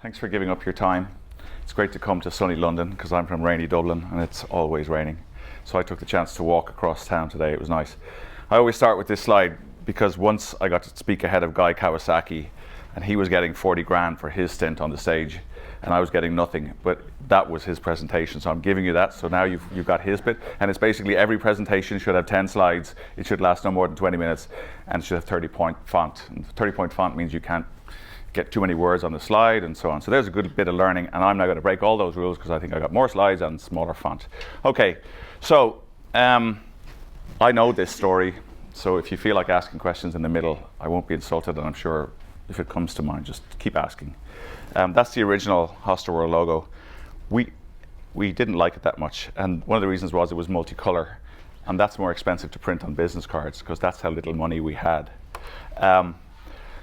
Thanks for giving up your time. It's great to come to sunny London because I'm from rainy Dublin and it's always raining. So I took the chance to walk across town today. It was nice. I always start with this slide because once I got to speak ahead of Guy Kawasaki and he was getting 40 grand for his stint on the stage and I was getting nothing, but that was his presentation. So I'm giving you that. So now you've got his bit, and it's basically every presentation should have 10 slides. It should last no more than 20 minutes and it should have 30-point font. And 30-point font means you can't get too many words on the slide and so on. So there's a good bit of learning, and I'm now going to break all those rules because I think I got more slides and smaller font. Okay, so I know this story, so if you feel like asking questions in the middle, I won't be insulted, and I'm sure if it comes to mind, just keep asking. That's the original Hostelworld logo. We didn't like it that much, and one of the reasons was it was multicolor, and that's more expensive to print on business cards because that's how little money we had.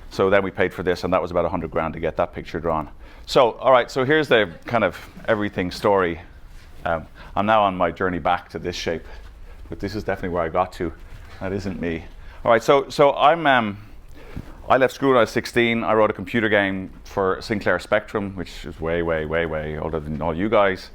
So then we paid for this, and that was about 100 grand to get that picture drawn. So, all right, so here's the kind of everything story. I'm now on my journey back to this shape, but this is definitely where I got to. That isn't me. All right, so I left school when I was 16. I wrote a computer game for Sinclair Spectrum, which is way, way, way, way older than all you guys.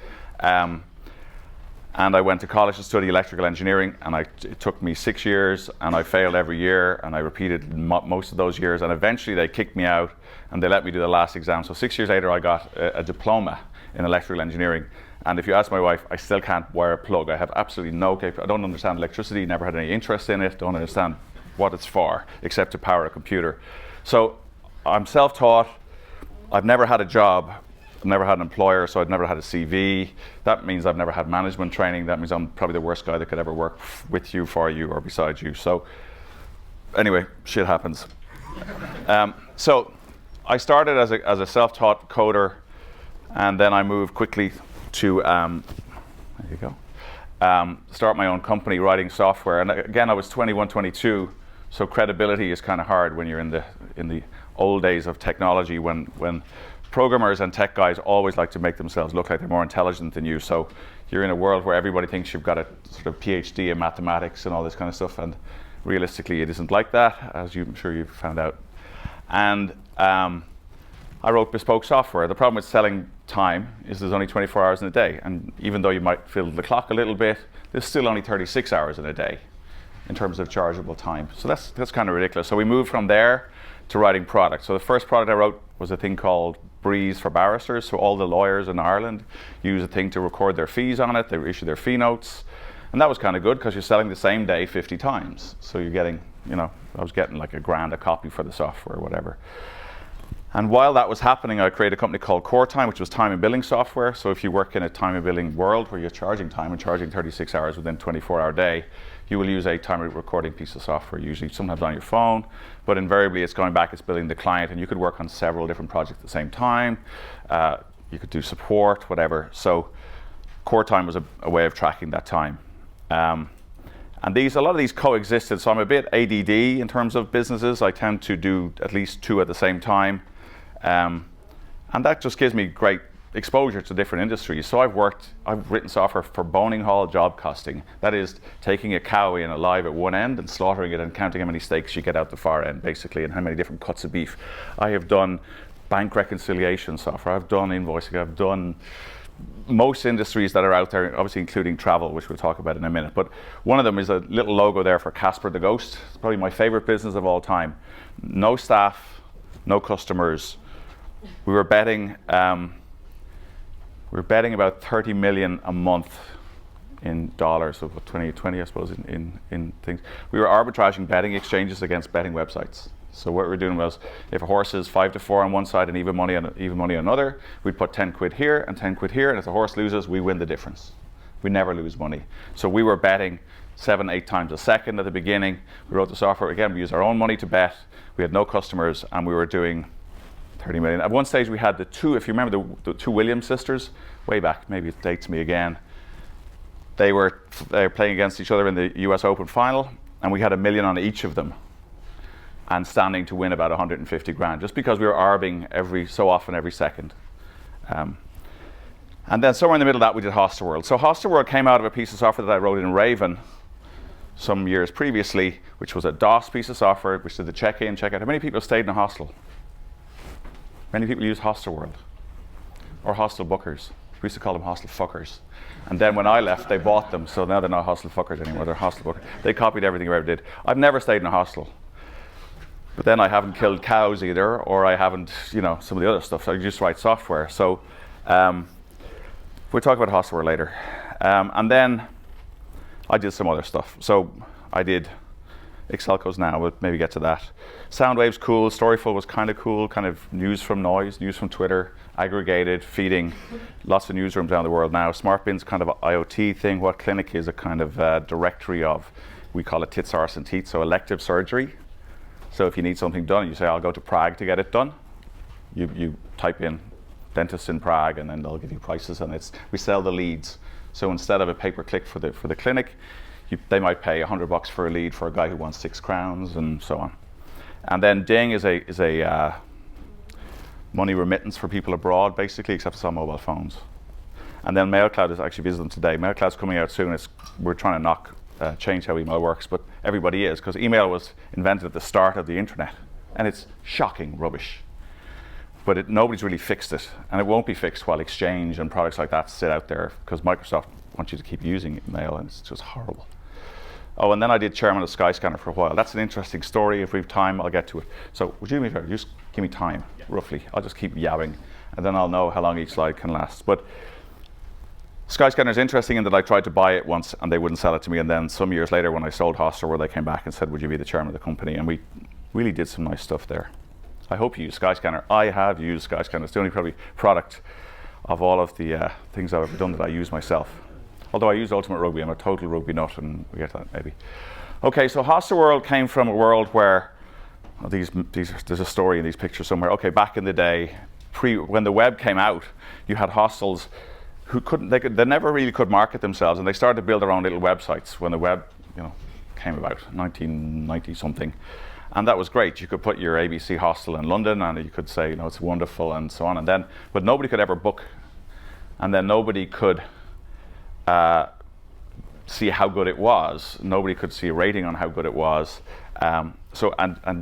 And I went to college to study electrical engineering, and it took me 6 years, and I failed every year, and I repeated most of those years, and eventually they kicked me out, and they let me do the last exam. So 6 years later, I got a diploma in electrical engineering, and if you ask my wife, I still can't wire a plug. I have absolutely no capability. I don't understand electricity, never had any interest in it, don't understand what it's for, except to power a computer. So I'm self-taught. I've never had a job. I've never had an employer, so I've never had a CV. That means I've never had management training. That means I'm probably the worst guy that could ever work with you, for you, or beside you. So anyway, shit happens. So I started as a self-taught coder, and then I moved quickly to, there you go, start my own company writing software. And again, I was 21, 22, so credibility is kind of hard when you're in the old days of technology, when programmers and tech guys always like to make themselves look like they're more intelligent than you. So you're in a world where everybody thinks you've got a sort of PhD in mathematics and all this kind of stuff, and realistically it isn't like that, as I'm sure you've found out. And I wrote bespoke software. The problem with selling time is there's only 24 hours in a day, and even though you might fill the clock a little bit, there's still only 36 hours in a day in terms of chargeable time. So that's kind of ridiculous. So we moved from there to writing products. So the first product I wrote was a thing called Breeze for barristers. So all the lawyers in Ireland use a thing to record their fees on it. They issue their fee notes. And that was kind of good because you're selling the same day 50 times. So you're getting, I was getting like $1,000 a copy for the software or whatever. And while that was happening, I created a company called Core Time, which was time and billing software. So if you work in a time and billing world where you're charging time and charging 36 hours within a 24-hour day, you will use a time recording piece of software, usually sometimes on your phone, but invariably it's going back, it's billing the client, and you could work on several different projects at the same time. You could do support, whatever. So Core Time was a way of tracking that time. And a lot of these coexisted, so I'm a bit ADD in terms of businesses. I tend to do at least two at the same time. And that just gives me great exposure to different industries. So I've written software for boning hall job costing. That is taking a cow in alive at one end and slaughtering it and counting how many steaks you get out the far end, basically, and how many different cuts of beef. I have done bank reconciliation software. I've done invoicing. I've done most industries that are out there, obviously including travel, which we'll talk about in a minute. But one of them is a little logo there for Casper the Ghost. It's probably my favorite business of all time. No staff, no customers. We were betting about 30 million a month in dollars, so about 20, I suppose, in things. We were arbitraging betting exchanges against betting websites. So what we were doing was, if a horse is 5-4 on one side and even money on another, we'd put 10 quid here and 10 quid here, and if the horse loses, we win the difference. We never lose money. So we were betting 7-8 times a second at the beginning. We wrote the software, again, we used our own money to bet. We had no customers, and we were doing 30 million. At one stage we had the two, if you remember the two Williams sisters, way back, maybe it dates me again. They were playing against each other in the US Open final, and we had $1 million on each of them, and standing to win about 150 grand, just because we were arbing every so often, every second. And then somewhere in the middle of that we did Hostelworld. So Hostelworld came out of a piece of software that I wrote in Raven some years previously, which was a DOS piece of software, which did the check-in, check-out. How many people stayed in a hostel? Many people use Hostelworld. or hostel bookers. We used to call them hostel fuckers. And then when I left, they bought them, so now they're not hostel fuckers anymore, they're hostel bookers. They copied everything I ever did. I've never stayed in a hostel. But then I haven't killed cows either, or I haven't, you know, some of the other stuff. So I just write software. So we'll talk about Hostelworld later. And then I did some other stuff. So I did Excelco's now, we'll maybe get to that. Soundwave's cool, Storyful was kind of cool, kind of news from noise, news from Twitter, aggregated, feeding lots of newsrooms around the world now. SmartBin's kind of an IoT thing. What Clinic is a kind of directory of, we call it tits, arse and teeth, so elective surgery. So if you need something done, you say, I'll go to Prague to get it done. You type in dentist in Prague and then they'll give you prices, and we sell the leads. So instead of a pay-per-click for the clinic, they might pay $100 for a lead for a guy who wants 6 crowns and so on. And then Ding is a money remittance for people abroad, basically, except it's on mobile phones. And then MailCloud is actually visiting today. MailCloud's coming out soon. We're trying to change how email works, but everybody is, because email was invented at the start of the internet, and it's shocking rubbish. But nobody's really fixed it, and it won't be fixed while Exchange and products like that sit out there, because Microsoft wants you to keep using email, and it's just horrible. Oh, and then I did chairman of Skyscanner for a while. That's an interesting story. If we have time, I'll get to it. So would you just give me time, roughly? I'll just keep yabbing, and then I'll know how long each slide can last. But Skyscanner is interesting in that I tried to buy it once, and they wouldn't sell it to me. And then some years later, when I sold Hostelworld, they came back and said, would you be the chairman of the company? And we really did some nice stuff there. I hope you use Skyscanner. I have used Skyscanner. It's the only probably product of all of the things I've ever done that I use myself. Although I use Ultimate Rugby, I'm a total rugby nut, and we get that maybe. Okay, so Hostelworld came from a world where, there's a story in these pictures somewhere. Okay, back in the day, when the web came out, you had hostels who they never really could market themselves, and they started to build their own little websites when the web, came about, 1990 something. And that was great. You could put your ABC hostel in London, and you could say, it's wonderful and so on. But nobody could ever book, and then nobody could see how good it was. Nobody could see a rating on how good it was. And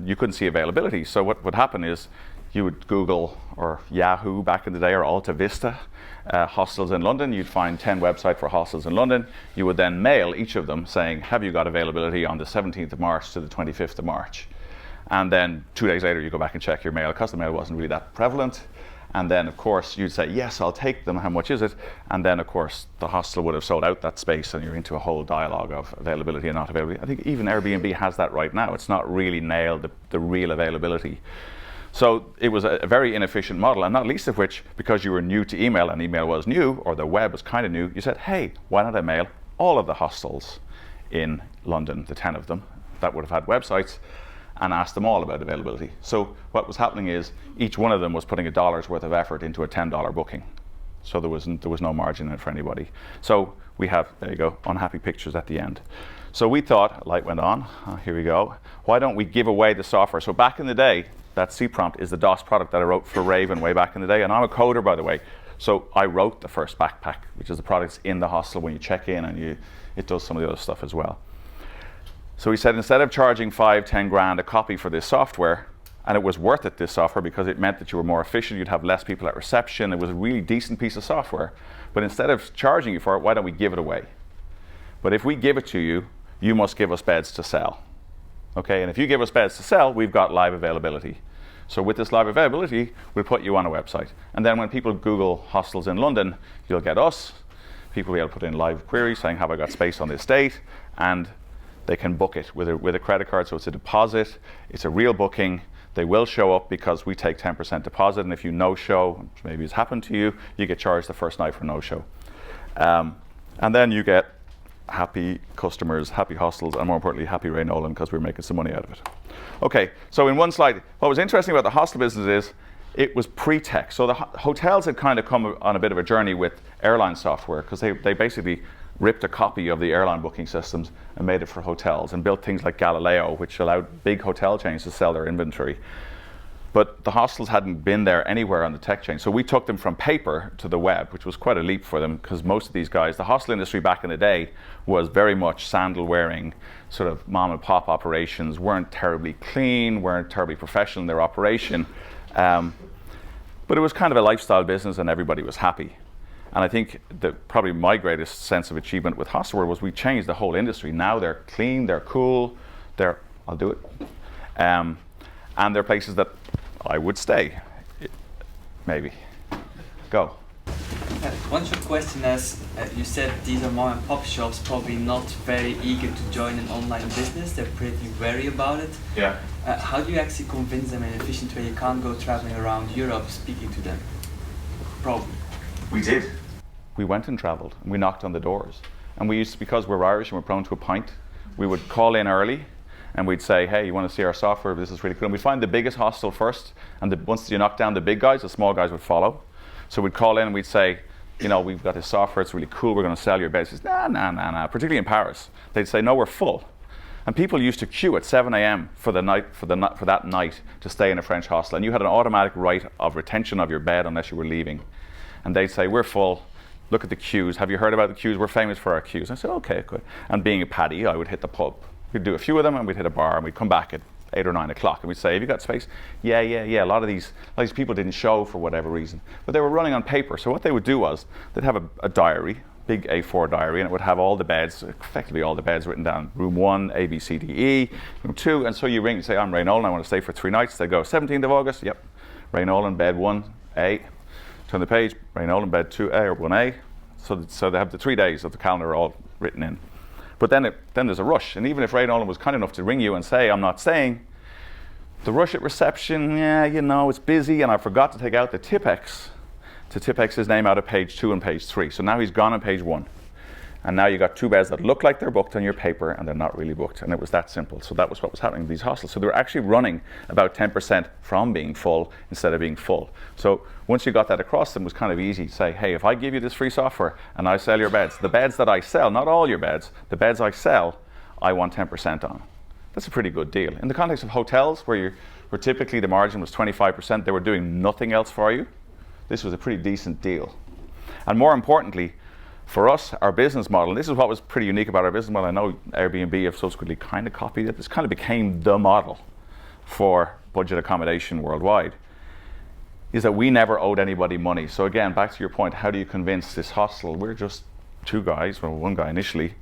you couldn't see availability. So what would happen is you would Google or Yahoo back in the day, or Alta Vista, hostels in London. You'd find 10 websites for hostels in London. You would then mail each of them saying, have you got availability on the 17th of March to the 25th of March? And then 2 days later, you go back and check your mail, because the mail wasn't really that prevalent. And then, of course, you'd say, yes, I'll take them. How much is it? And then, of course, the hostel would have sold out that space, and you're into a whole dialogue of availability and not availability. I think even Airbnb has that right now. It's not really nailed, the real availability. So it was a very inefficient model, and not least of which, because you were new to email, and email was new, or the web was kind of new, you said, hey, why don't I mail all of the hostels in London, the 10 of them, that would have had websites, and ask them all about availability. So what was happening is each one of them was putting $1 worth of effort into a $10 booking. So there was no margin in it for anybody. So we have, there you go, unhappy pictures at the end. So we thought, light went on, here we go. Why don't we give away the software? So back in the day, that C prompt is the DOS product that I wrote for Raven way back in the day. And I'm a coder, by the way. So I wrote the first backpack, which is the products in the hostel when you check in, and it does some of the other stuff as well. So we said, instead of charging 5-10 grand a copy for this software, and it was worth it, this software, because it meant that you were more efficient, you'd have less people at reception, it was a really decent piece of software. But instead of charging you for it, why don't we give it away? But if we give it to you, you must give us beds to sell. Okay, and if you give us beds to sell, we've got live availability. So with this live availability, we'll put you on a website. And then when people Google hostels in London, you'll get us. People will be able to put in live queries saying, have I got space on this date? And they can book it with a credit card, so it's a deposit, it's a real booking. They will show up because we take 10% deposit, and if you no-show, which maybe has happened to you, you get charged the first night for no-show. And then you get happy customers, happy hostels, and more importantly, happy Ray Nolan, because we're making some money out of it. Okay, so in one slide, what was interesting about the hostel business is it was pre-tech. So the hotels had kind of come on a bit of a journey with airline software, because they basically ripped a copy of the airline booking systems and made it for hotels, and built things like Galileo, which allowed big hotel chains to sell their inventory. But the hostels hadn't been there anywhere on the tech chain. So we took them from paper to the web, which was quite a leap for them, because most of these guys, the hostel industry back in the day was very much sandal wearing, sort of mom and pop operations, weren't terribly clean, weren't terribly professional in their operation. But it was kind of a lifestyle business and everybody was happy. And I think that probably my greatest sense of achievement with Hostelworld was we changed the whole industry. Now they're clean, they're cool, I'll do it. And they're places that I would stay, maybe. Go. One short question is, you said these are mom and pop shops, probably not very eager to join an online business. They're pretty wary about it. Yeah. How do you actually convince them in an efficient way? You can't go traveling around Europe speaking to them. Probably. We did. We went and traveled and we knocked on the doors. And we used to, because we're Irish and we're prone to a pint, we would call in early and we'd say, hey, you want to see our software? This is really cool. And we'd find the biggest hostel first, and once you knock down the big guys, the small guys would follow. So we'd call in and we'd say, you know, we've got this software, it's really cool, we're going to sell your beds. He says, nah, particularly in Paris. They'd say, no, we're full. And people used to queue at 7 a.m. for that night to stay in a French hostel. And you had an automatic right of retention of your bed unless you were leaving. And they'd say, we're full, look at the queues. Have you heard about the queues? We're famous for our queues. And I said, okay, good. And being a paddy, I would hit the pub. We'd do a few of them and we'd hit a bar and we'd come back at 8 or 9 o'clock and we'd say, have you got space? Yeah. A lot of these people didn't show for whatever reason, but they were running on paper. So what they would do was they'd have a diary, big A4 diary, and it would have all the beds, effectively all the beds written down. Room 1, A, B, C, D, E, room 2, and so you ring and say, I'm Ray Nolan, I want to stay for 3 nights. They go, 17th of August, yep. Ray Nolan, bed 1A. Turn the page, Ray Nolan, bed 2A or 1A. So they have the 3 days of the calendar all written in. But then there's a rush, and even if Ray Nolan was kind enough to ring you and say, I'm not staying, the rush at reception, yeah, you know, it's busy, and I forgot to take out the Tipex to Tipex his name out of page 2 and page 3. So now he's gone on page 1. And now you got 2 beds that look like they're booked on your paper and they're not really booked. And it was that simple. So that was what was happening in these hostels. So they were actually running about 10% from being full instead of being full. So once you got that across them, it was kind of easy to say, hey, if I give you this free software and I sell your beds, the beds that I sell, not all your beds, the beds I sell, I want 10% on. That's a pretty good deal. In the context of hotels, where typically the margin was 25%, they were doing nothing else for you. This was a pretty decent deal. And more importantly, for us, our business model, and this is what was pretty unique about our business model, I know Airbnb have subsequently kind of copied it, this kind of became the model for budget accommodation worldwide, is that we never owed anybody money. So again, back to your point, how do you convince this hostel? We're just 2 guys, well, 1 guy initially,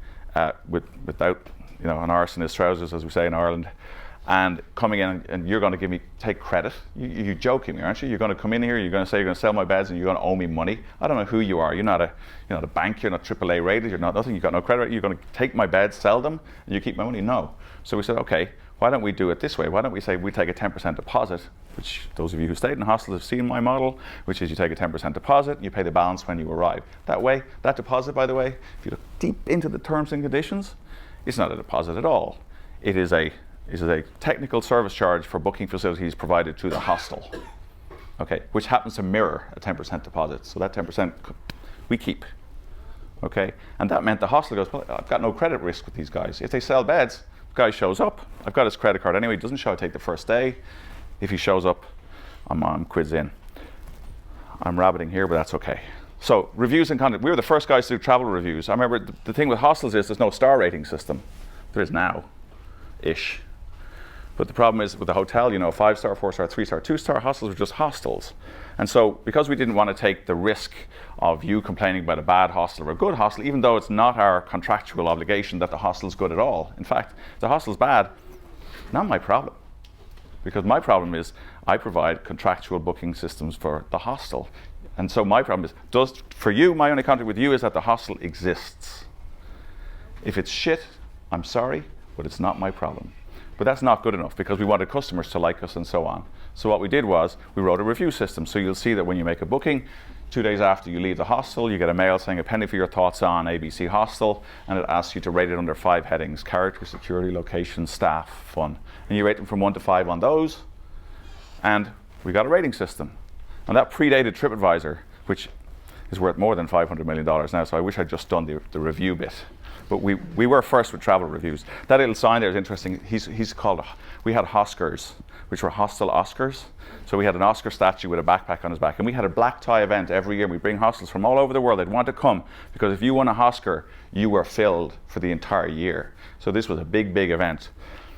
without an arse in his trousers, as we say in Ireland, and coming in and you're going to take credit. You're joking me, aren't you? You're going to come in here, you're going to say you're going to sell my beds and you're going to owe me money. I don't know who you are. You're not a bank, you're not AAA rated, you're not nothing, you've got no credit. You're going to take my beds, sell them, and you keep my money? No. So we said, okay, why don't we do it this way? Why don't we say we take a 10% deposit, which those of you who stayed in hostels have seen my model, which is you take a 10% deposit, you pay the balance when you arrive. That way, that deposit, by the way, if you look deep into the terms and conditions, it's not a deposit at all. It is a technical service charge for booking facilities provided to the hostel, okay, which happens to mirror a 10% deposit. So that 10% we keep, okay? And that meant the hostel goes, well, I've got no credit risk with these guys. If they sell beds, the guy shows up, I've got his credit card anyway, he doesn't show, I take the first day. If he shows up, I'm quids in. I'm rabbiting here, but that's okay. So reviews and content, we were the first guys to do travel reviews. I remember the thing with hostels is there's no star rating system. There is now-ish. But the problem is with the hotel, 5-star, 4-star, 3-star, 2-star hostels are just hostels. And so because we didn't want to take the risk of you complaining about a bad hostel or a good hostel, even though it's not our contractual obligation that the hostel's good at all. In fact, if the hostel's bad, not my problem. Because my problem is I provide contractual booking systems for the hostel. And so my problem is, for you, my only contract with you is that the hostel exists. If it's shit, I'm sorry, but it's not my problem. But that's not good enough because we wanted customers to like us and so on. So what we did was we wrote a review system. So you'll see that when you make a booking, 2 days after you leave the hostel, you get a mail saying a penny for your thoughts on ABC Hostel, and it asks you to rate it under 5 headings: character, security, location, staff, fun. And you rate them from 1 to 5 on those, and we got a rating system. And that predated TripAdvisor, which is worth more than $500 million now, so I wish I'd just done the review bit. But we were first with travel reviews. That little sign there is interesting. We had Oscars, which were hostel Oscars. So we had an Oscar statue with a backpack on his back. And we had a black tie event every year. We bring hostels from all over the world. They'd want to come because if you won a Oscar, you were filled for the entire year. So this was a big, big event.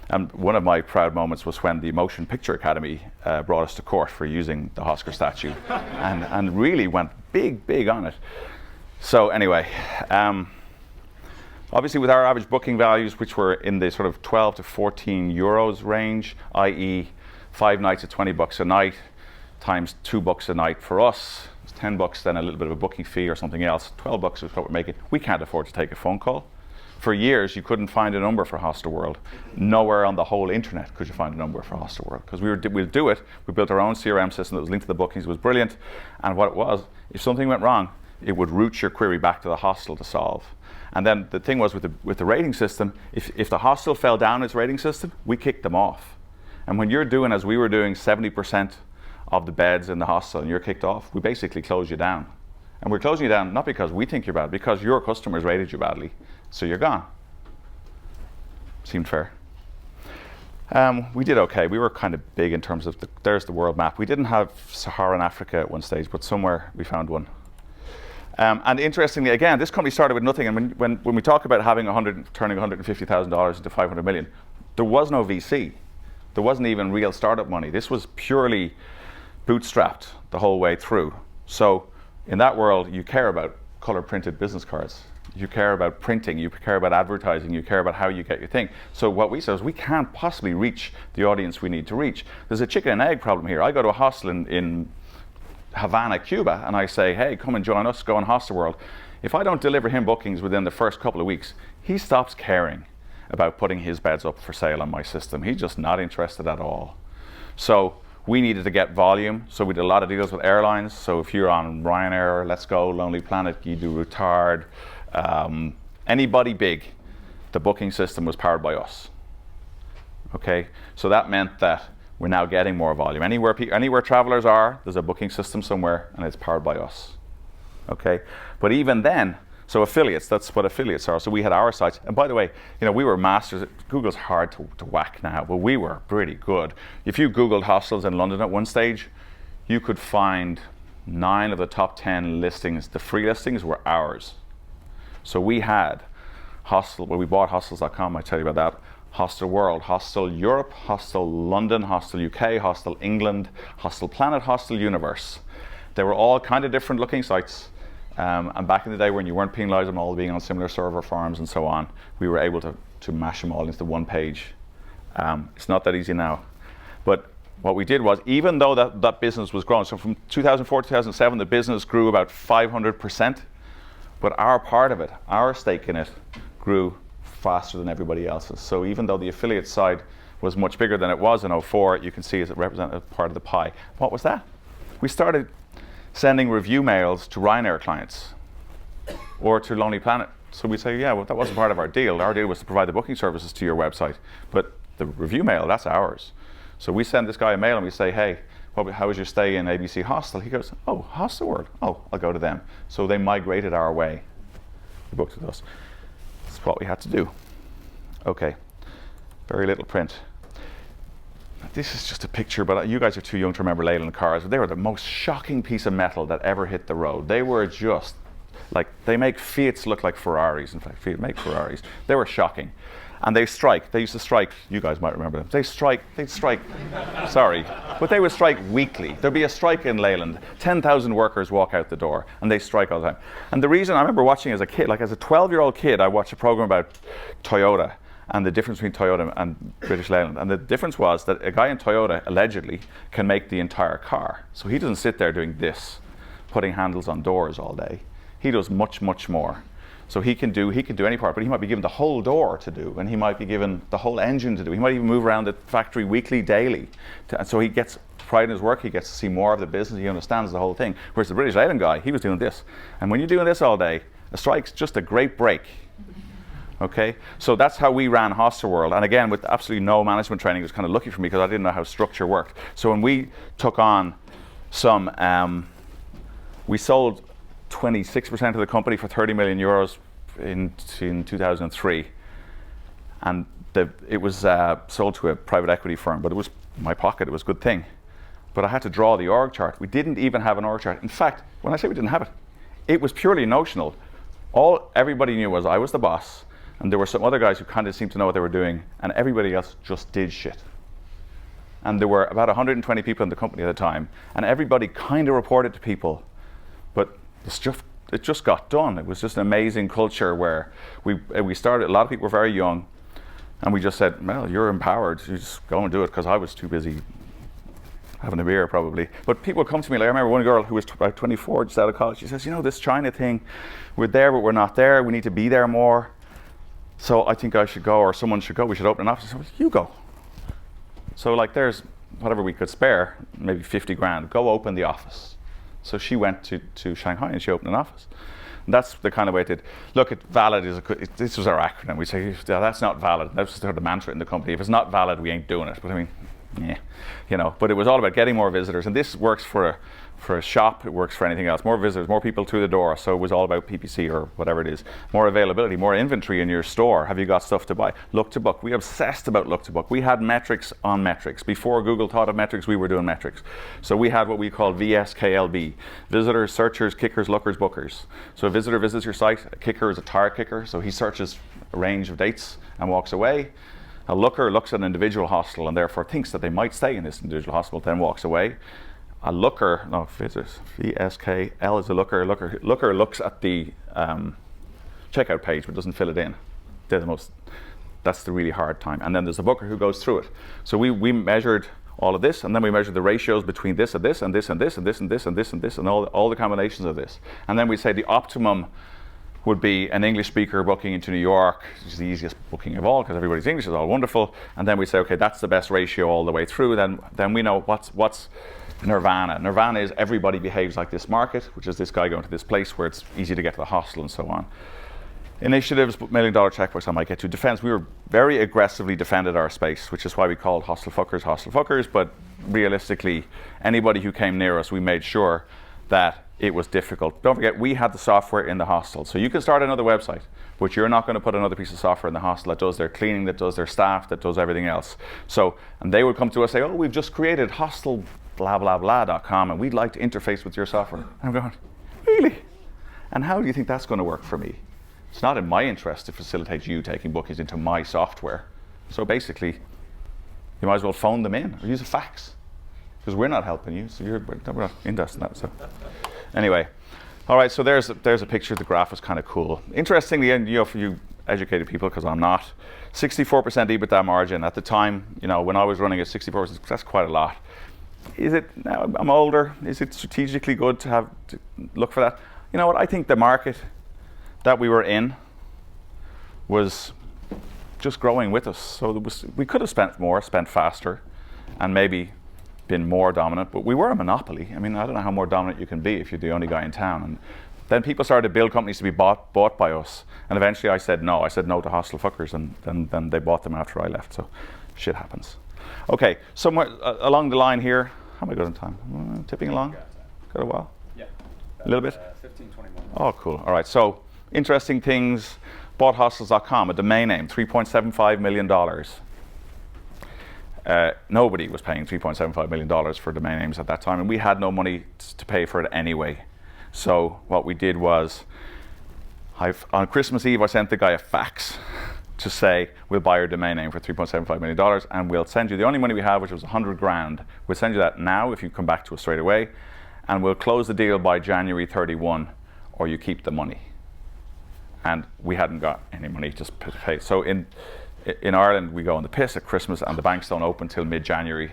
And one of my proud moments was when the Motion Picture Academy brought us to court for using the Oscar statue, and really went big on it. So anyway, obviously with our average booking values, which were in the sort of 12 to 14 euros range, i.e. 5 nights at $20 a night, times $2 a night for us, it's $10, then a little bit of a booking fee or something else, $12 is what we're making. We can't afford to take a phone call. For years, you couldn't find a number for Hostelworld. Nowhere on the whole internet could you find a number for Hostelworld, because we'd do it. We built our own CRM system that was linked to the bookings. It was brilliant. And what it was, if something went wrong, it would route your query back to the hostel to solve. And then the thing was with the rating system, if the hostel fell down its rating system, we kicked them off. And when you're doing, as we were doing, 70% of the beds in the hostel and you're kicked off, we basically close you down. And we're closing you down not because we think you're bad, because your customers rated you badly. So you're gone. Seemed fair. We did okay. We were kind of big in terms of there's the world map. We didn't have Saharan Africa at one stage, but somewhere we found one. And interestingly, again, this company started with nothing. And when we talk about turning $150,000 into $500 million, there was no VC. There wasn't even real startup money. This was purely bootstrapped the whole way through. So in that world, you care about color printed business cards. You care about printing, you care about advertising, you care about how you get your thing. So what we said is we can't possibly reach the audience we need to reach. There's a chicken and egg problem here. I go to a hostel in Havana, Cuba, and I say, hey, come and join us, go on Hostelworld. If I don't deliver him bookings within the first couple of weeks, he stops caring about putting his beds up for sale on my system. He's just not interested at all. So we needed to get volume, so we did a lot of deals with airlines. So if you're on Ryanair, Let's Go, Lonely Planet, you do Retard, anybody big, the booking system was powered by us. Okay, so that meant that we're now getting more volume. Anywhere travelers are, there's a booking system somewhere, and it's powered by us. Okay, but even then, so affiliates, that's what affiliates are. So we had our sites, and by the way, we were masters. Google's hard to whack now, but we were pretty good. If you Googled hostels in London at one stage, you could find 9 of the top 10 listings. The free listings were ours. So we had we bought hostels.com, I tell you about that, Hostelworld, Hostel Europe, Hostel London, Hostel UK, Hostel England, Hostel Planet, Hostel Universe. They were all kind of different looking sites. And back in the day when you weren't penalized them all being on similar server farms and so on, we were able to mash them all into one page. It's not that easy now. But what we did was, even though that business was growing, so from 2004 to 2007, the business grew about 500%. But our part of it, our stake in it, grew faster than everybody else's. So even though the affiliate side was much bigger than it was in 2004, you can see as it represented part of the pie. What was that? We started sending review mails to Ryanair clients or to Lonely Planet. So we say, yeah, well, that wasn't part of our deal. Our deal was to provide the booking services to your website. But the review mail, that's ours. So we send this guy a mail and we say, hey, how was your stay in ABC Hostel? He goes, oh, Hostelworld. Oh, I'll go to them. So they migrated our way. They booked with us. That's what we had to do. Okay, very little print. This is just a picture, but you guys are too young to remember Leyland cars. They were the most shocking piece of metal that ever hit the road. They were just like, they make Fiats look like Ferraris. In fact, Fiat make Ferraris. They were shocking. And they strike. They used to strike. You guys might remember them. They'd strike. Sorry. But they would strike weekly. There'd be a strike in Leyland. 10,000 workers walk out the door, and they strike all the time. And the reason I remember watching as a kid, like as a 12-year-old kid, I watched a program about Toyota and the difference between Toyota and British Leyland. And the difference was that a guy in Toyota, allegedly, can make the entire car. So he doesn't sit there doing this, putting handles on doors all day. He does much, much more. So he can do any part, but he might be given the whole door to do, and he might be given the whole engine to do. He might even move around the factory weekly, daily. And so he gets pride in his work, he gets to see more of the business, he understands the whole thing. Whereas the British Leyland guy, he was doing this. And when you're doing this all day, a strike's just a great break. Okay, so that's how we ran Hostelworld. And again, with absolutely no management training, it was kind of lucky for me because I didn't know how structure worked. So when we took on we sold 26% of the company for 30 million euros in 2003. And it was sold to a private equity firm, but it was in my pocket, it was a good thing. But I had to draw the org chart. We didn't even have an org chart. In fact, when I say we didn't have it, it was purely notional. All everybody knew was I was the boss, and there were some other guys who kind of seemed to know what they were doing, and everybody else just did shit. And there were about 120 people in the company at the time, and everybody kind of reported to people, but it just got done. It was just an amazing culture where we started. A lot of people were very young, and we just said, well, you're empowered, you just go and do it, because I was too busy having a beer probably. But people would come to me, like I remember one girl who was about 24, just out of college, she says, you know, this China thing, we're there but we're not there, we need to be there more, so I think I should go, or someone should go, we should open an office. I said, well, you go. So like there's whatever we could spare, maybe 50 grand, go open the office. So she went to Shanghai and she opened an office. And that's the kind of way it did. Look, valid is this was our acronym. We say, yeah, that's not valid. That's sort of the mantra in the company. If it's not valid, we ain't doing it. But I mean, yeah, you know, but it was all about getting more visitors. And this works for a shop, it works for anything else. More visitors, more people through the door. So it was all about PPC or whatever it is. More availability, more inventory in your store. Have you got stuff to buy? Look to book. We obsessed about look to book. We had metrics on metrics. Before Google thought of metrics, we were doing metrics. So we had what we called VSKLB. Visitors, searchers, kickers, lookers, bookers. So a visitor visits your site. A kicker is a tire kicker. So he searches a range of dates and walks away. A looker looks at an individual hostel and therefore thinks that they might stay in this individual hostel, then walks away. A looker, no, VSKL is a looker. Looker looks at the checkout page but doesn't fill it in. That's the really hard time. And then there's a booker who goes through it. So we measured all of this, and then we measured the ratios between this and this and this and this and this and this and this and this and all the combinations of this. And then we say the optimum would be an English speaker booking into New York, which is the easiest booking of all because everybody's English is all wonderful. And then we say, okay, that's the best ratio all the way through. Then we know what's Nirvana. Nirvana is everybody behaves like this market, which is this guy going to this place where it's easy to get to the hostel and so on. Initiatives, $1 million checkbooks I might get to. Defense, we were very aggressively defended our space, which is why we called hostel fuckers, but realistically, anybody who came near us, we made sure that it was difficult. Don't forget, we had the software in the hostel. So you can start another website, but you're not going to put another piece of software in the hostel that does their cleaning, that does their staff, that does everything else. So, and they would come to us and say, oh, we've just created hostel blah, blah, blah.com, and we'd like to interface with your software. And I'm going, really? And how do you think that's going to work for me? It's not in my interest to facilitate you taking bookings into my software. So basically, you might as well phone them in or use a fax, because we're not helping you, so we're not interested in that. So anyway, all right, so there's a picture. The graph is kind of cool. Interestingly, and you know, for you educated people, because I'm not, 64% EBITDA margin at the time. You know, when I was running at 64%, that's quite a lot. Is it now? I'm older. Is it strategically good to look for that? You know what? I think the market that we were in was just growing with us. So we could have spent more, spent faster, and maybe been more dominant, but we were a monopoly. I mean, I don't know how more dominant you can be if you're the only guy in town. And then people started to build companies to be bought by us. And eventually I said no. I said no to hostel fuckers, and then they bought them after I left. So shit happens. Okay, somewhere along the line here, how am I good on time? Tipping along? Got a while? Yeah. A little bit? 15, 20 minutes. Oh, cool. All right, so interesting things. Bought hostels.com, a domain name, $3.75 million. Nobody was paying $3.75 million for domain names at that time, and we had no money to pay for it anyway. So what we did was, on Christmas Eve, I sent the guy a fax to say, we'll buy your domain name for $3.75 million, and we'll send you the only money we have, which was 100 grand. We'll send you that now if you come back to us straight away, and we'll close the deal by January 31, or you keep the money. And we hadn't got any money to pay. So in Ireland, we go on the piss at Christmas, and the banks don't open till mid-January.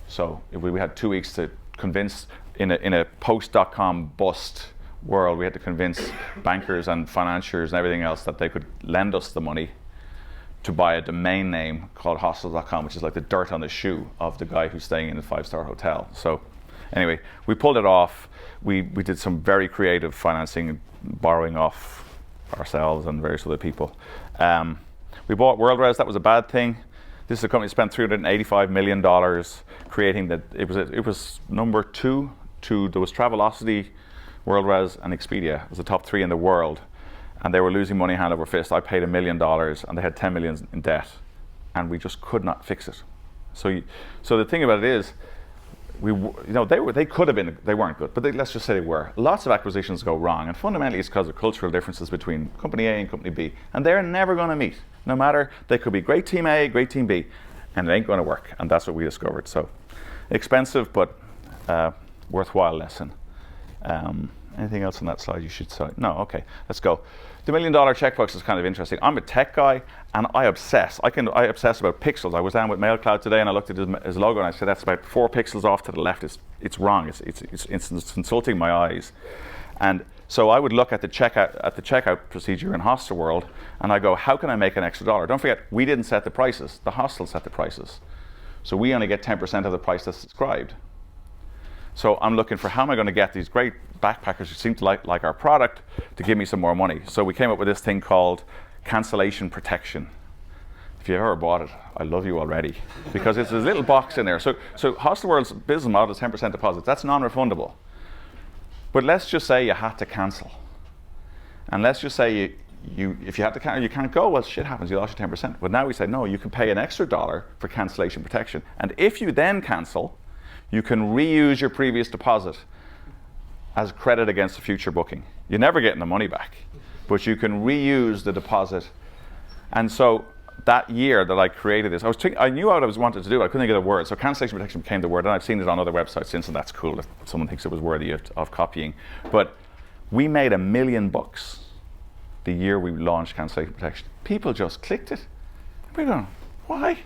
So we had 2 weeks to convince, in a post.com bust world, we had to convince bankers and financiers and everything else that they could lend us the money to buy a domain name called hostels.com, which is like the dirt on the shoe of the guy who's staying in a 5-star hotel. So anyway, we pulled it off. We did some very creative financing, borrowing off ourselves and various other people. We bought WorldRes. That was a bad thing. This is a company that spent $385 million creating that. It was number two to, there was Travelocity, WorldRes, and Expedia. It was the top 3 in the world. And they were losing money hand over fist. I paid $1 million, and they had 10 million in debt, and we just could not fix it. So the thing about it is, they could have been, they weren't good, but let's just say they were. Lots of acquisitions go wrong, and fundamentally it's because of cultural differences between company A and company B, and they're never going to meet. No matter, they could be great team A, great team B, and it ain't going to work, and that's what we discovered. So, expensive, but worthwhile lesson. Anything else on that slide you should say? No, okay, let's go. The $1 million checkbooks is kind of interesting. I'm a tech guy, and I obsess. I obsess about pixels. I was down with MailCloud today, and I looked at his logo, and I said, that's about 4 pixels off to the left. It's wrong. It's insulting my eyes. And so I would look at the checkout procedure in Hostelworld, and I go, how can I make an extra dollar? Don't forget, we didn't set the prices. The hostel set the prices. So we only get 10% of the price that's subscribed. So I'm looking for how am I going to get these great backpackers who seem to like our product to give me some more money. So we came up with this thing called cancellation protection. If you've ever bought it, I love you already, because it's a little box in there. So Hostelworld's business model is 10% deposits. That's non-refundable. But let's just say you had to cancel. And let's just say if you have to cancel, you can't go, well, shit happens, you lost your 10%. But now we say, no, you can pay an extra $1 for cancellation protection. And if you then cancel, you can reuse your previous deposit as credit against a future booking. You're never getting the money back, but you can reuse the deposit. And so that year that I created this, I knew what I was wanted to do, I couldn't get a word. So cancellation protection became the word, and I've seen it on other websites since, and that's cool if someone thinks it was worthy of copying. But we made $1 million the year we launched cancellation protection. People just clicked it. We're going, why?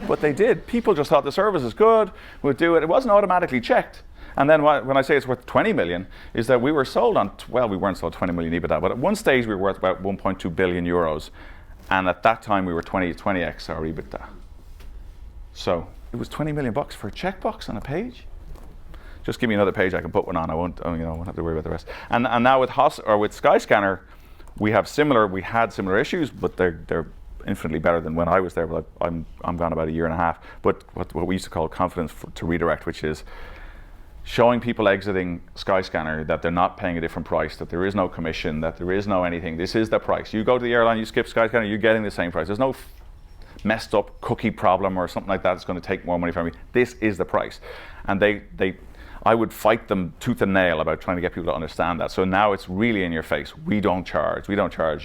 But they did. People just thought the service is good, we'll do it. It wasn't automatically checked. And then when I say it's worth 20 million, is that we were sold on, well, we weren't sold 20 million EBITDA, but at one stage we were worth about 1.2 billion euros. And at that time we were 20x our EBITDA. So it was 20 million bucks for a checkbox on a page. Just give me another page I can put one on. I won't have to worry about the rest. And now with Skyscanner, we had similar issues, but they're infinitely better than when I was there. But I'm gone about a year and a half. But what we used to call confidence to redirect, which is showing people exiting Skyscanner that they're not paying a different price, that there is no commission, that there is no anything. This is the price. You go to the airline, you skip Skyscanner, you're getting the same price. There's no messed up cookie problem or something like that that's going to take more money from you. This is the price. And I would fight them tooth and nail about trying to get people to understand that. So now it's really in your face. We don't charge,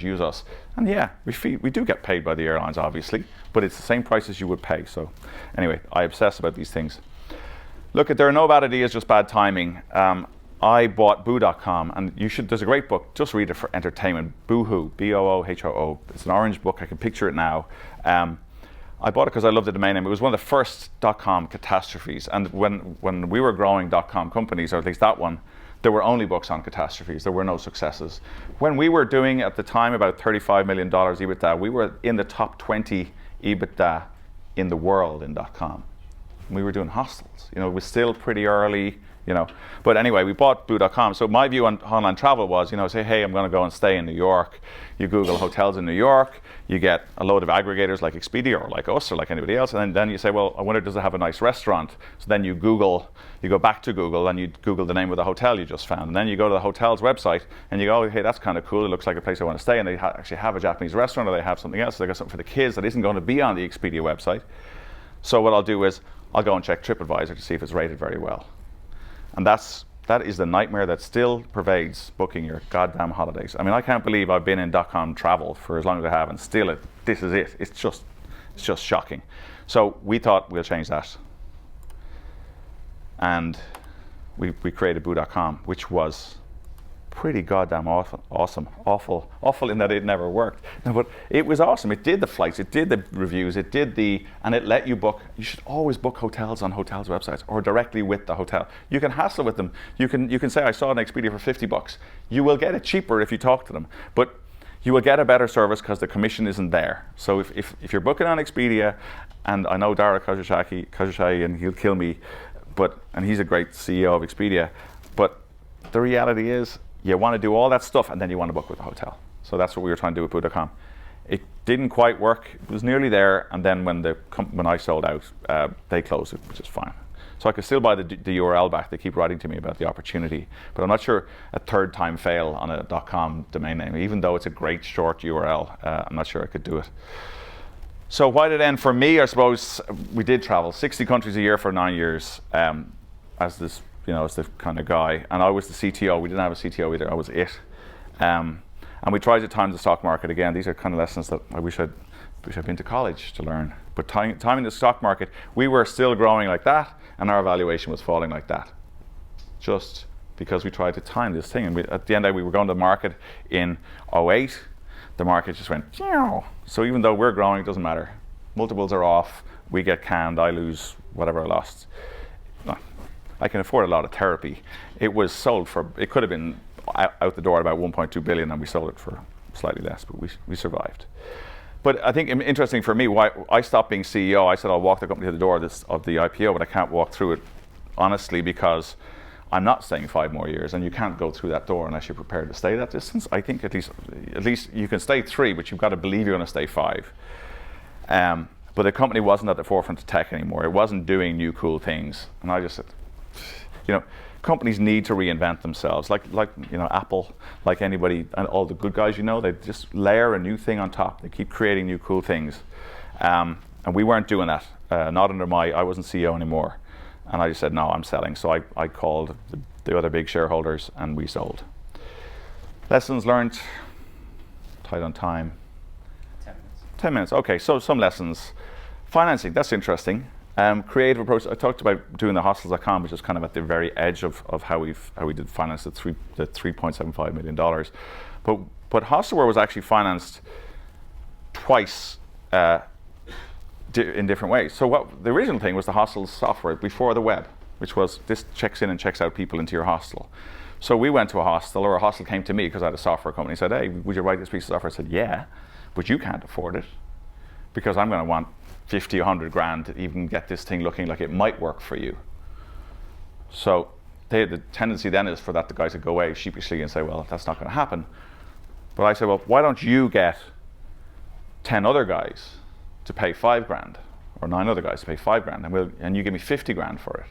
use us. And yeah, we do get paid by the airlines, obviously, but it's the same price as you would pay. So anyway, I obsess about these things. Look, there are no bad ideas, just bad timing. I bought boo.com, and there's a great book, just read it for entertainment, Boohoo, B-O-O-H-O-O. It's an orange book, I can picture it now. I bought it because I loved the domain name. It was one of the first .com catastrophes, and when we were growing .com companies, or at least that one, there were only books on catastrophes. There were no successes. When we were doing, at the time, about $35 million EBITDA, we were in the top 20 EBITDA in the world in .com. We were doing hostels. It was still pretty early, But anyway, we bought boo.com. So my view on online travel was, say, hey, I'm going to go and stay in New York. You Google hotels in New York. You get a load of aggregators like Expedia or like us or like anybody else. And then you say, well, I wonder, does it have a nice restaurant? So then you go back to Google and you Google the name of the hotel you just found. And then you go to the hotel's website and you go, oh, hey, that's kind of cool. It looks like a place I want to stay. And they actually have a Japanese restaurant, or they have something else. They got something for the kids that isn't going to be on the Expedia website. So what I'll do is I'll go and check TripAdvisor to see if it's rated very well. And that is the nightmare that still pervades booking your goddamn holidays. I mean, I can't believe I've been in .com travel for as long as I have, and still this is it. It's just shocking. So we thought we'll change that. And we created boo.com, which was pretty goddamn awful in that it never worked. But it was awesome. It did the flights, it did the reviews, and it let you book. You should always book hotels on hotels' websites or directly with the hotel. You can hassle with them. You can say, I saw an Expedia for $50. You will get it cheaper if you talk to them, but you will get a better service because the commission isn't there. So if you're booking on Expedia, and I know Dara Khosrowshahi, and he'll kill me, and he's a great CEO of Expedia, but the reality is, you want to do all that stuff, and then you want to book with the hotel. So that's what we were trying to do with boo.com. It didn't quite work. It was nearly there, and then when I sold out, they closed it, which is fine. So I could still buy the URL back. They keep writing to me about the opportunity, but I'm not sure a third time fail on a .com domain name, even though it's a great short URL. I'm not sure I could do it. So why did it end? For me, I suppose we did travel 60 countries a year for 9 years as this, as the kind of guy. And I was the CTO. We didn't have a CTO either. I was it. And we tried to time the stock market again. These are kind of lessons that I wish I'd been to college to learn. But timing the stock market, we were still growing like that, and our valuation was falling like that. Just because we tried to time this thing. And at the end of the day, we were going to the market in '08. The market just went, Phew. So even though we're growing, it doesn't matter. Multiples are off, we get canned, I lose whatever I lost. I can afford a lot of therapy. It was sold for, it could have been out the door at about 1.2 billion, and we sold it for slightly less, but we survived. But I think interesting for me, why I stopped being CEO. I said I'll walk the company to the door of the IPO, but I can't walk through it honestly because I'm not staying 5 more years, and you can't go through that door unless you're prepared to stay that distance. I think at least you can stay 3, but you've got to believe you're going to stay 5. But the company wasn't at the forefront of tech anymore. It wasn't doing new cool things, and I just said, companies need to reinvent themselves, like Apple, like anybody, and all the good guys they just layer a new thing on top. They keep creating new cool things, and we weren't doing that. Not under I wasn't CEO anymore, and I just said no, I'm selling. So I called the other big shareholders, and we sold. Lessons learned. Tight on time. 10 minutes. 10 minutes. Okay, so some lessons. Financing, that's interesting. Creative approach. I talked about doing the hostels.com, which is kind of at the very edge of how we did finance the $3.75 million. But Hostelworld was actually financed twice in different ways. So what the original thing was the hostels software before the web, which was this checks in and checks out people into your hostel. So we went to a hostel, or a hostel came to me because I had a software company and said, hey, would you write this piece of software? I said, yeah, but you can't afford it because I'm going to want 50, 100 grand to even get this thing looking like it might work for you. So the tendency then is for the guys to go away sheepishly and say, well, that's not going to happen. But I said, well, why don't you get 10 other guys to pay 5 grand, or 9 other guys to pay 5 grand, and you give me 50 grand for it.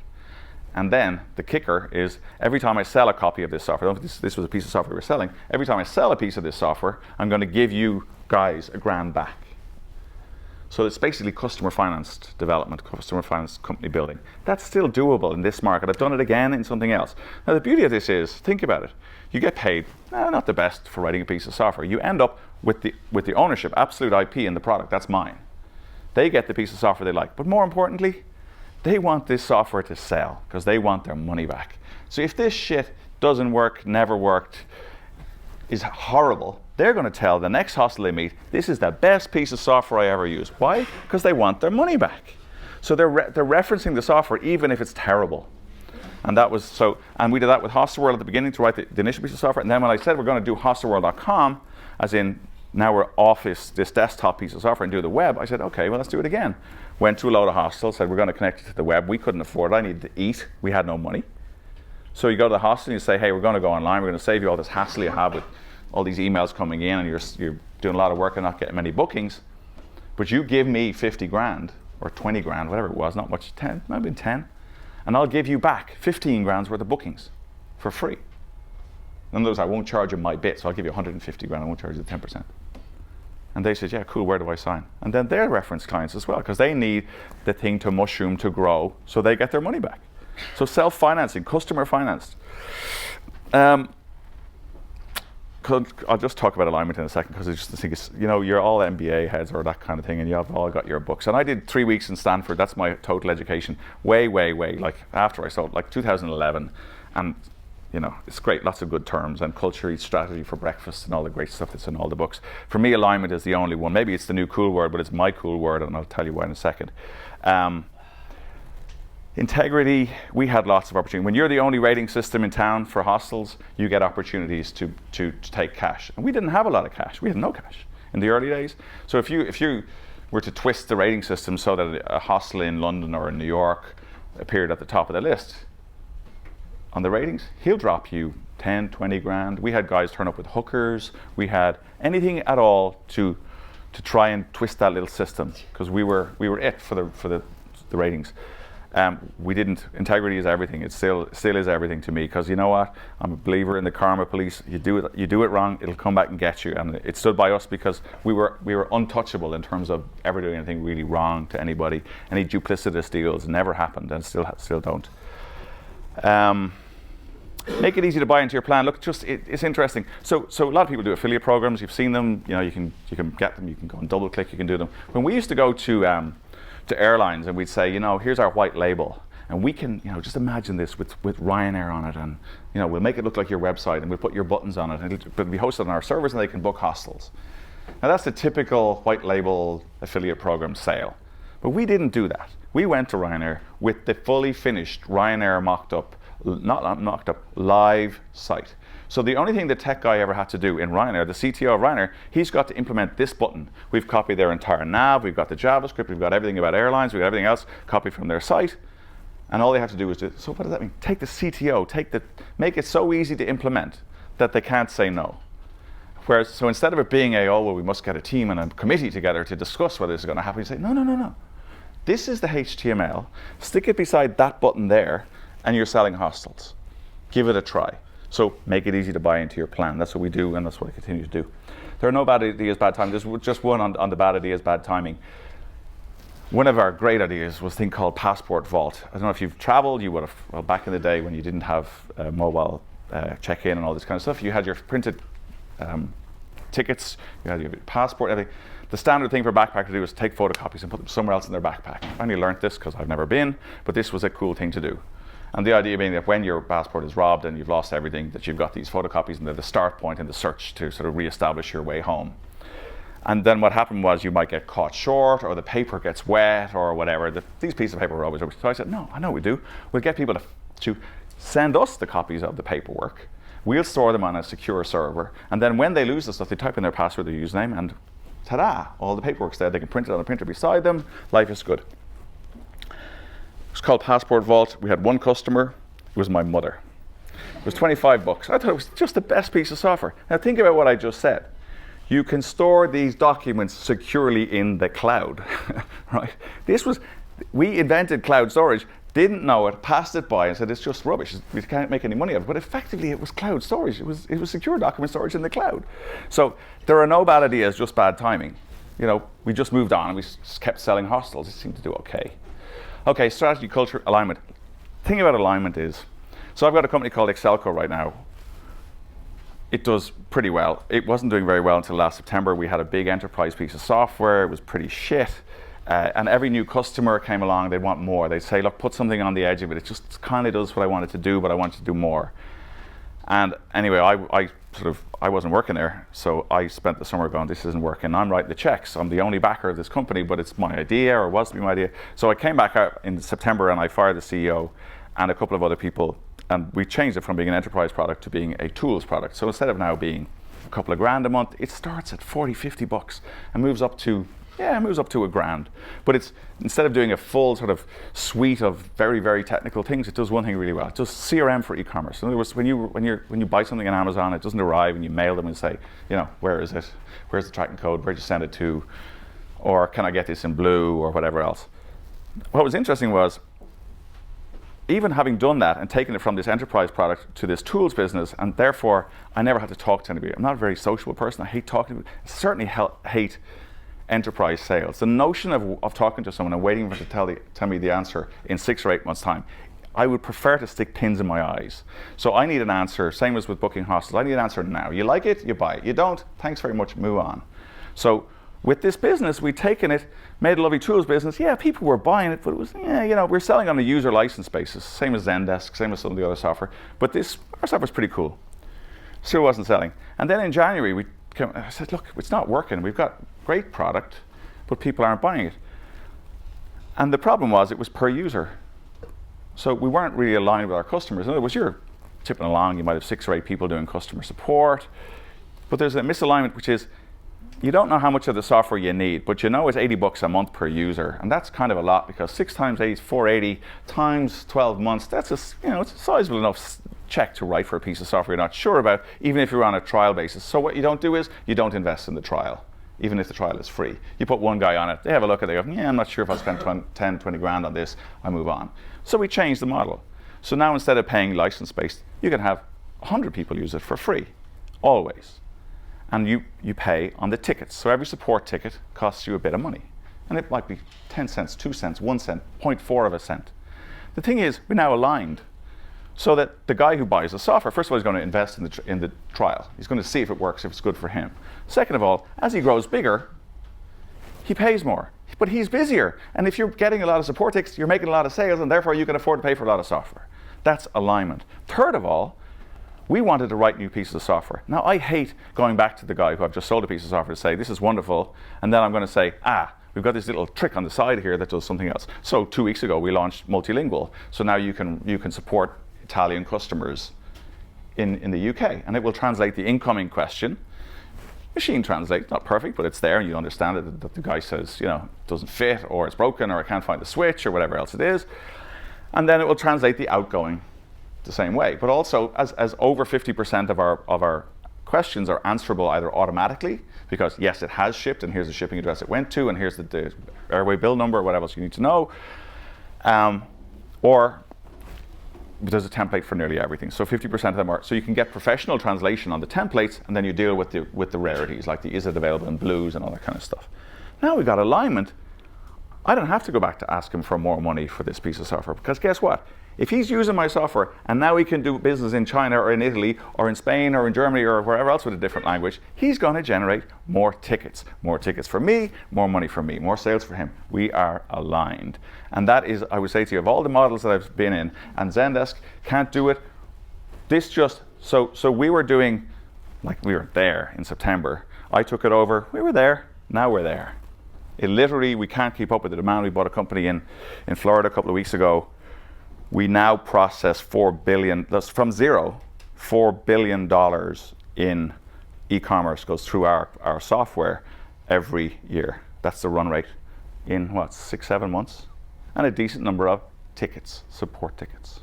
And then the kicker is every time I sell a copy of this software, this was a piece of software we were selling, every time I sell a piece of this software, I'm going to give you guys a grand back. So it's basically customer financed development, customer financed company building. That's still doable in this market. I've done it again in something else. Now the beauty of this is, think about it. You get paid, not the best for writing a piece of software. You end up with the ownership, absolute IP in the product. That's mine. They get the piece of software they like. But more importantly, they want this software to sell because they want their money back. So if this shit doesn't work, never worked, is horrible, they're going to tell the next hostel they meet, this is the best piece of software I ever used. Why? Because they want their money back. So they're referencing the software even if it's terrible. And that was so. And we did that with Hostelworld at the beginning to write the initial piece of software. And then when I said we're going to do hostelworld.com, as in now we're off this desktop piece of software and do the web, I said, okay, well, let's do it again. Went to a load of hostels, said we're going to connect it to the web. We couldn't afford it. I needed to eat. We had no money. So you go to the hostel and you say, hey, we're going to go online. We're going to save you all this hassle you have with all these emails coming in, and you're doing a lot of work and not getting many bookings. But you give me 50 grand or 20 grand, whatever it was, not much, 10, might have been 10, and I'll give you back 15 grand's worth of bookings for free. In other words, I won't charge you my bit, so I'll give you 150 grand, I won't charge you the 10%. And they said, yeah, cool, where do I sign? And then they're reference clients as well, because they need the thing to mushroom, to grow, so they get their money back. So self-financing, customer financed. I'll just talk about alignment in a second, because I just think it's, you're all MBA heads or that kind of thing, and you've all got your books. And I did 3 weeks in Stanford. That's my total education. Way, like after I sold, like 2011. And, it's great, lots of good terms, and culture eats strategy for breakfast and all the great stuff that's in all the books. For me, alignment is the only one. Maybe it's the new cool word, but it's my cool word, and I'll tell you why in a second. Integrity, we had lots of opportunity. When you're the only rating system in town for hostels, you get opportunities to take cash. And we didn't have a lot of cash. We had no cash in the early days. So if you were to twist the rating system so that a hostel in London or in New York appeared at the top of the list on the ratings, he'll drop you 10, 20 grand. We had guys turn up with hookers. We had anything at all to try and twist that little system, because we were it for the ratings. We didn't. Integrity is everything. It still is everything to me, because you know what? I'm a believer in the karma police. You do it wrong, it'll come back and get you. And it stood by us because we were untouchable in terms of ever doing anything really wrong to anybody. Any duplicitous deals never happened, and still don't. Make it easy to buy into your plan. Look, it's interesting. So a lot of people do affiliate programs. You've seen them. You know, you can get them. You can go and double click. You can do them. When we used to go to airlines, and we'd say, you know, here's our white label, and we can, you know, just imagine this with Ryanair on it, and you know, we'll make it look like your website, and we'll put your buttons on it, and it'll be hosted on our servers, and they can book hostels. Now that's the typical white label affiliate program sale, but we didn't do that. We went to Ryanair with the fully finished Ryanair mocked up, not mocked up, live site. So the only thing the tech guy ever had to do in Ryanair, the CTO of Ryanair, he's got to implement this button. We've copied their entire nav, we've got the JavaScript, we've got everything about airlines, we've got everything else copied from their site, and all they have to do is do. So what does that mean? Take the CTO, make it so easy to implement that they can't say no. Whereas, so instead of it being we must get a team and a committee together to discuss whether this is going to happen, you say, no. This is the HTML, stick it beside that button there, and you're selling hostels. Give it a try. So make it easy to buy into your plan. That's what we do, and that's what I continue to do. There are no bad ideas, bad timing. There's just one on the bad ideas, bad timing. One of our great ideas was a thing called Passport Vault. I don't know if you've traveled, you would have, well, back in the day when you didn't have mobile check-in and all this kind of stuff, you had your printed tickets, you had your passport, everything. The standard thing for a backpacker to do is take photocopies and put them somewhere else in their backpack. I only learned this because I've never been, but this was a cool thing to do. And the idea being that when your passport is robbed and you've lost everything, that you've got these photocopies and they're the start point in the search to sort of re-establish your way home. And then what happened was you might get caught short, or the paper gets wet, or whatever. These pieces of paper were always rubbish. So I said, no, I know we do. We'll get people to send us the copies of the paperwork. We'll store them on a secure server. And then when they lose the stuff, they type in their password, their username, and ta-da, all the paperwork's there. They can print it on a printer beside them. Life is good. It's called Passport Vault. We had one customer. It was my mother. It was $25. I thought it was just the best piece of software. Now think about what I just said. You can store these documents securely in the cloud, right? We invented cloud storage, didn't know it, passed it by and said it's just rubbish. We can't make any money out of it. But effectively it was cloud storage. It was secure document storage in the cloud. So there are no bad ideas, just bad timing. You know, we just moved on and we just kept selling hostels. It seemed to do okay. Okay, strategy, culture, alignment. The thing about alignment is, so I've got a company called Excelco right now. It does pretty well. It wasn't doing very well until last September. We had a big enterprise piece of software. It was pretty shit. And every new customer came along, they'd want more. They'd say, look, put something on the edge of it. It just kind of does what I want it to do, but I want it to do more. And anyway, I wasn't working there, so I spent the summer going, this isn't working. I'm writing the checks. I'm the only backer of this company, but it's my idea, or was to be my idea. So I came back out in September and I fired the CEO and a couple of other people, and we changed it from being an enterprise product to being a tools product. So instead of now being a couple of grand a month, it starts at $40, $50 and moves up to $1,000. But it's, instead of doing a full sort of suite of very, very technical things, it does one thing really well. It does CRM for e-commerce. In other words, when you buy something on Amazon, it doesn't arrive and you mail them and say, you know, where is it? Where's the tracking code? Where'd you send it to? Or can I get this in blue, or whatever else? What was interesting was, even having done that and taken it from this enterprise product to this tools business, and therefore I never had to talk to anybody. I'm not a very sociable person. I hate talking to people. I certainly hate enterprise sales. The notion of talking to someone and waiting for them to tell me the answer in 6 or 8 months' time, I would prefer to stick pins in my eyes. So I need an answer, same as with booking hostels, I need an answer now. You like it, you buy it. You don't, thanks very much, move on. So with this business, we'd taken it, made a lovely tools business. Yeah, people were buying it, but it was, we're selling on a user license basis, same as Zendesk, same as some of the other software. But our software's pretty cool. Still wasn't selling. And then in January, I said, look, it's not working. We've got great product, but people aren't buying it. And the problem was it was per user. So we weren't really aligned with our customers. In other words, you're tipping along, you might have 6 or 8 people doing customer support, but there's a misalignment, which is you don't know how much of the software you need, but you know it's $80 a month per user, and that's kind of a lot, because 6 times 8 is 480 times 12 months. That's it's a sizable enough check to write for a piece of software you're not sure about, even if you're on a trial basis. So what you don't do is you don't invest in the trial. even if the trial is free. You put one guy on it, they have a look at it, they go, yeah, I'm not sure if I'll spend 10, 20 grand on this, I move on. So we changed the model. So now instead of paying license-based, you can have 100 people use it for free, always. And you pay on the tickets. So every support ticket costs you a bit of money. And it might be 10 cents, 2 cents, 1 cent, 0.4 of a cent. The thing is, we're now aligned so that the guy who buys the software, first of all, he's going to invest in the trial. He's going to see if it works, if it's good for him. Second of all, as he grows bigger, he pays more. But he's busier. And if you're getting a lot of support tickets, you're making a lot of sales, and therefore you can afford to pay for a lot of software. That's alignment. Third of all, we wanted to write new pieces of software. Now, I hate going back to the guy who I've just sold a piece of software to say, this is wonderful, and then I'm going to say, we've got this little trick on the side here that does something else. So 2 weeks ago, we launched multilingual. So now you can support Italian customers in the UK, and it will translate the incoming question. Machine translate, not perfect, but it's there, and you understand it, that the guy says, it doesn't fit, or it's broken, or I can't find the switch, or whatever else it is. And then it will translate the outgoing the same way. But also, as over 50% of our questions are answerable either automatically, because yes, it has shipped, and here's the shipping address it went to, and here's the airway bill number, whatever else you need to know, or there's a template for nearly everything. So 50% of them are, so you can get professional translation on the templates, and then you deal with the rarities, like the is it available in blues and all that kind of stuff. Now we've got alignment. I don't have to go back to ask him for more money for this piece of software, because guess what? If he's using my software and now he can do business in China or in Italy or in Spain or in Germany or wherever else with a different language, he's going to generate more tickets. More tickets for me, more money for me, more sales for him. We are aligned. And that is, I would say to you, of all the models that I've been in, and Zendesk can't do it, this just, so we were doing, like we were there in September. I took it over, we were there, now we're there. It literally, we can't keep up with the demand. We bought a company in Florida a couple of weeks ago. We now process $4 billion, that's from zero, $4 billion in e-commerce goes through our software every year. That's the run rate in 6, 7 months? And a decent number of tickets, support tickets.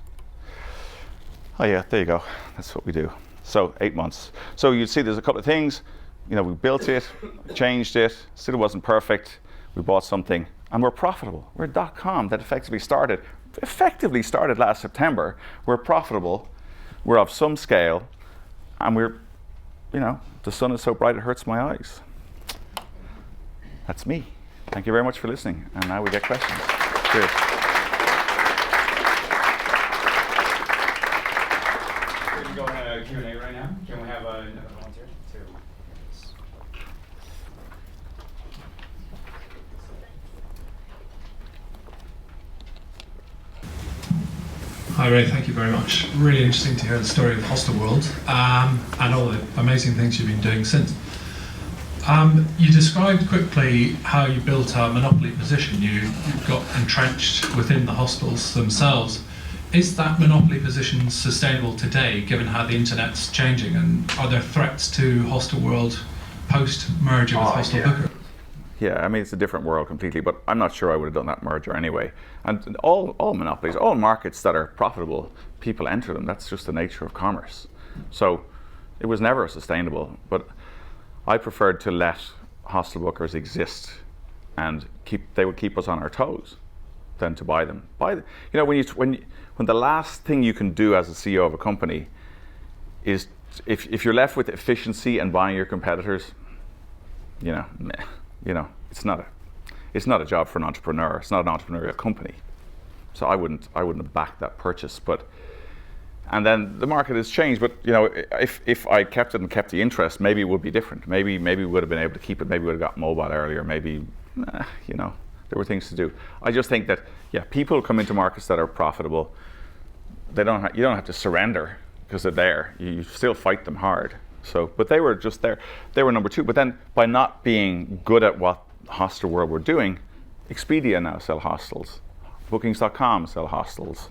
Oh yeah, there you go, that's what we do. So 8 months. So you see there's a couple of things, we built it, changed it, still wasn't perfect, we bought something, and we're profitable. We're a .com that effectively started last September. We're profitable, we're of some scale, and we're, the sun is so bright it hurts my eyes. That's me. Thank you very much for listening, and now we get questions. Cheers. We're going to go on Q&A right now. Can we have another volunteer? Hi Ray, thank you very much. Really interesting to hear the story of Hostelworld and all the amazing things you've been doing since. You described quickly how you built a monopoly position. You got entrenched within the hostels themselves. Is that monopoly position sustainable today, given how the internet's changing? And are there threats to Hostelworld post-merger with Hostelbooker? Yeah, it's a different world completely, but I'm not sure I would have done that merger anyway. And all monopolies, all markets that are profitable, people enter them. That's just the nature of commerce. So it was never sustainable, but I preferred to let hostel bookers exist and they would keep us on our toes than to buy them. When the last thing you can do as a CEO of a company is, if you're left with efficiency and buying your competitors, it's not a job for an entrepreneur. It's not an entrepreneurial company. So I wouldn't have backed that purchase. And then the market has changed. But if I kept it and kept the interest, maybe it would be different. Maybe we would have been able to keep it. Maybe we would have got mobile earlier. Maybe there were things to do. I just think that people come into markets that are profitable. You don't have to surrender because they're there. You still fight them hard. But they were just there. They were number two. But then by not being good at what Hostelworld were doing, Expedia now sell hostels. Bookings.com sell hostels.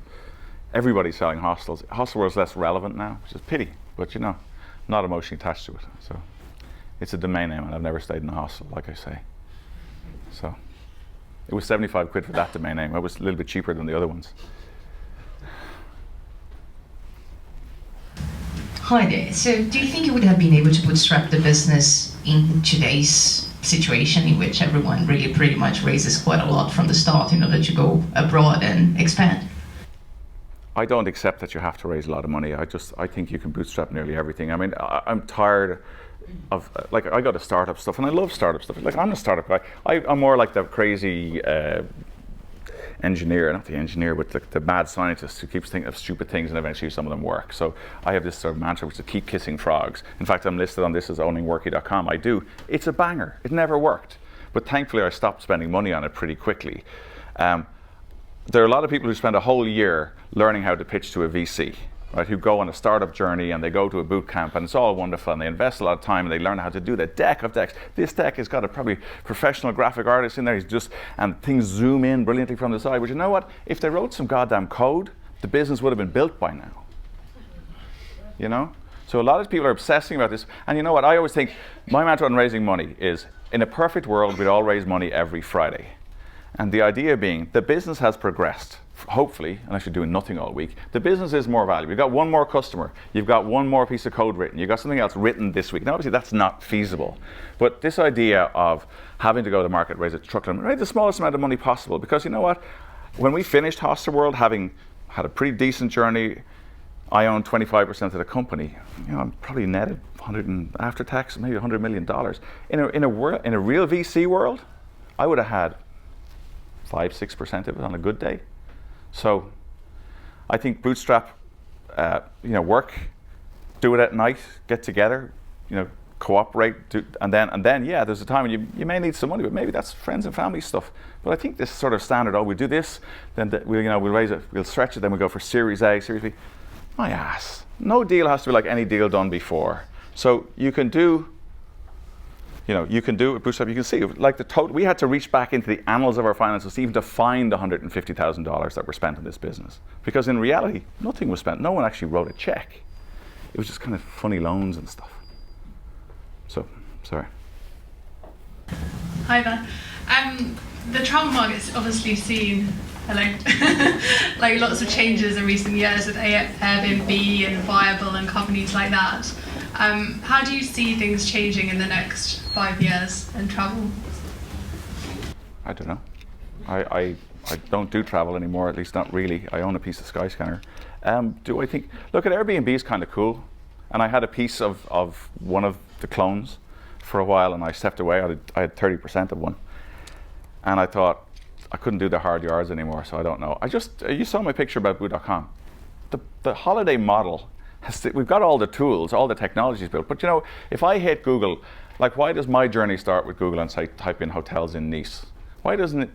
Everybody's selling hostels. Hostelworld's less relevant now, which is a pity. But not emotionally attached to it. So it's a domain name, and I've never stayed in a hostel, like I say. So it was 75 quid for that domain name. It was a little bit cheaper than the other ones. Hi there. So do you think you would have been able to bootstrap the business in today's situation in which everyone really pretty much raises quite a lot from the start in order to go abroad and expand? I don't accept that you have to raise a lot of money. I think you can bootstrap nearly everything. I mean, I'm tired of, like, I go to startup stuff and I love startup stuff. Like, I'm a startup guy. I'm more like the crazy engineer, not the engineer, but the mad scientist who keeps thinking of stupid things and eventually some of them work. So I have this sort of mantra, which is to keep kissing frogs. In fact, I'm listed on this as owningworky.com. I do. It's a banger. It never worked. But thankfully, I stopped spending money on it pretty quickly. There are a lot of people who spend a whole year learning how to pitch to a VC, right, who go on a startup journey and they go to a boot camp and it's all wonderful and they invest a lot of time and they learn how to do the deck of decks. This deck has got a probably professional graphic artist in there, and things zoom in brilliantly from the side. But you know what? If they wrote some goddamn code, the business would have been built by now. You know? So a lot of people are obsessing about this. And you know what? I always think my mantra on raising money is, in a perfect world, we'd all raise money every Friday. And the idea being, the business has progressed, hopefully, unless you're doing nothing all week. The business is more valuable. You've got one more customer. You've got one more piece of code written. You've got something else written this week. Now, obviously, that's not feasible. But this idea of having to go to the market, raise a truckload, raise the smallest amount of money possible. Because you know what? When we finished Hostelworld, having had a pretty decent journey, I own 25% of the company. You know, I'm probably netted after tax, maybe $100 million. In a real VC world, I would have had 5-6% of it on a good day. So I think bootstrap, work, do it at night, get together, cooperate, and then yeah, there's a time when you may need some money, but maybe that's friends and family stuff. But I think this sort of standard, we do this, then we'll raise it, we'll stretch it, then we'll go for Series A, Series B. My ass. No deal has to be like any deal done before. So you can do bootstrap. You can see, like the total, we had to reach back into the annals of our finances even to find the $150,000 that were spent on this business. Because in reality, nothing was spent. No one actually wrote a check. It was just kind of funny loans and stuff. So, sorry. Hi there. The travel market's obviously seen, like lots of changes in recent years with Airbnb and Viable and companies like that. How do you see things changing in the next 5 years in travel? I don't know. I don't do travel anymore, at least not really. I own a piece of Skyscanner. Do I think, look, at Airbnb is kind of cool. And I had a piece of one of the clones for a while and I stepped away. I had 30% of one. And I thought, I couldn't do the hard yards anymore, so I don't know. You saw my picture about boo.com. The holiday model, we've got all the tools, all the technologies built, but if I hit Google, like, why does my journey start with Google and say type in hotels in Nice? Why doesn't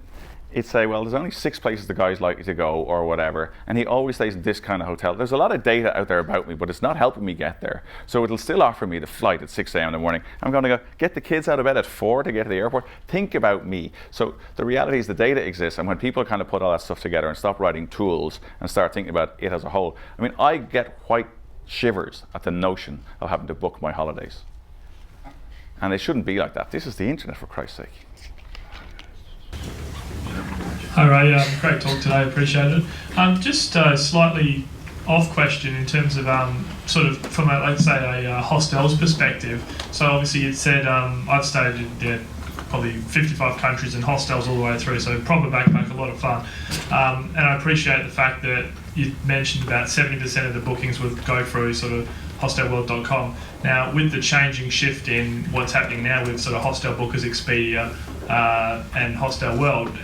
it say, well, there's only 6 places the guy's likely to go or whatever, and he always stays in this kind of hotel? There's a lot of data out there about me, but it's not helping me get there. So it'll still offer me the flight at 6 a.m. in the morning. I'm going to go get the kids out of bed at 4 to get to the airport. Think about me. So the reality is the data exists, and when people kind of put all that stuff together and stop writing tools and start thinking about it as a whole, I mean, I get white shivers at the notion of having to book my holidays. And it shouldn't be like that. This is the internet, for Christ's sake. Hi Ray, great talk today, appreciate it. Just a slightly off question in terms of sort of from let's say a hostels perspective. So obviously you said I've stayed in probably 55 countries and hostels all the way through, so proper backpack, a lot of fun. And I appreciate the fact that you mentioned about 70% of the bookings would go through sort of hostelworld.com. Now, with the changing shift in what's happening now with sort of hostel bookers, Expedia, and Hostelworld,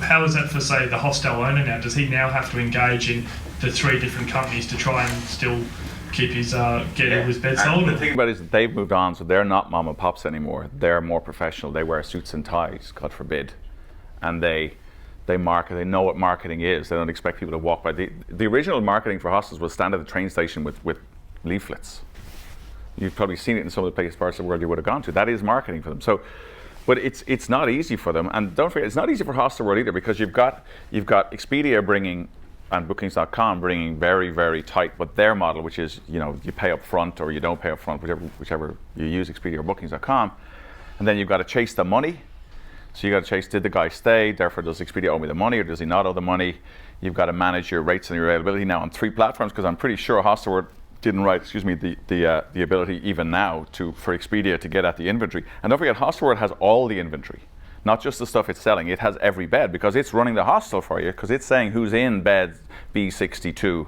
how is that for, say, the hostel owner now? Does he now have to engage in the 3 different companies to try and still keep his his bed sold? The thing about it is that they've moved on, so they're not mom and pops anymore. They're more professional. They wear suits and ties, God forbid, and they market. They know what marketing is. They don't expect people to walk by. The original marketing for hostels was stand at the train station with leaflets. You've probably seen it in some of the places, parts of the world you would have gone to. That is marketing for them. So, but it's not easy for them. And don't forget, it's not easy for Hostelworld either, because you've got Expedia bringing and Bookings.com bringing very, very tight, but their model, which is you pay up front or you don't pay up front, whichever you use, Expedia or Bookings.com, and then you've got to chase the money. So you got to chase, did the guy stay? Therefore, does Expedia owe me the money or does he not owe the money? You've got to manage your rates and your availability now on 3 platforms, because I'm pretty sure Hostelworld didn't write, excuse me, the ability even now for Expedia to get at the inventory. And don't forget, Hostelworld has all the inventory, not just the stuff it's selling. It has every bed because it's running the hostel for you, because it's saying who's in bed B62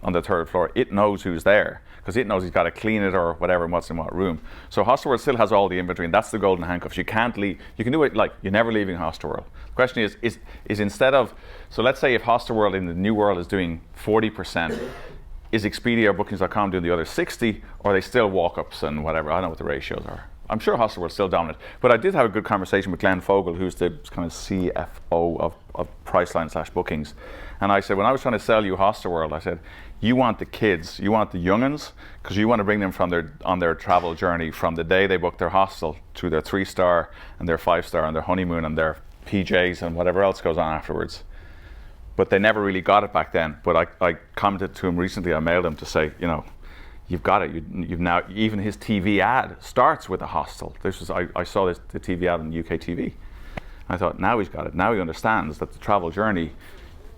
on the 3rd floor. It knows who's there because it knows he's got to clean it or whatever and what's in what room. So Hostelworld still has all the inventory, and that's the golden handcuffs. You can't leave. You can do it like you're never leaving Hostelworld. The question is instead of, so let's say if Hostelworld in the new world is doing 40%, is Expedia or Bookings.com doing the other 60, or are they still walk-ups and whatever? I don't know what the ratios are. I'm sure Hostelworld's still dominant. But I did have a good conversation with Glenn Fogel, who's the kind of CFO of Priceline/Bookings. And I said, when I was trying to sell you Hostelworld, I said, you want the kids, you want the young'uns, because you want to bring them on their travel journey from the day they book their hostel to their 3-star and their 5-star and their honeymoon and their PJs and whatever else goes on afterwards. But they never really got it back then. But I commented to him recently, I mailed him to say, you know, you've got it. You've now, even his TV ad starts with a hostel. I saw the TV ad on UK TV. I thought, now he's got it. Now he understands that the travel journey,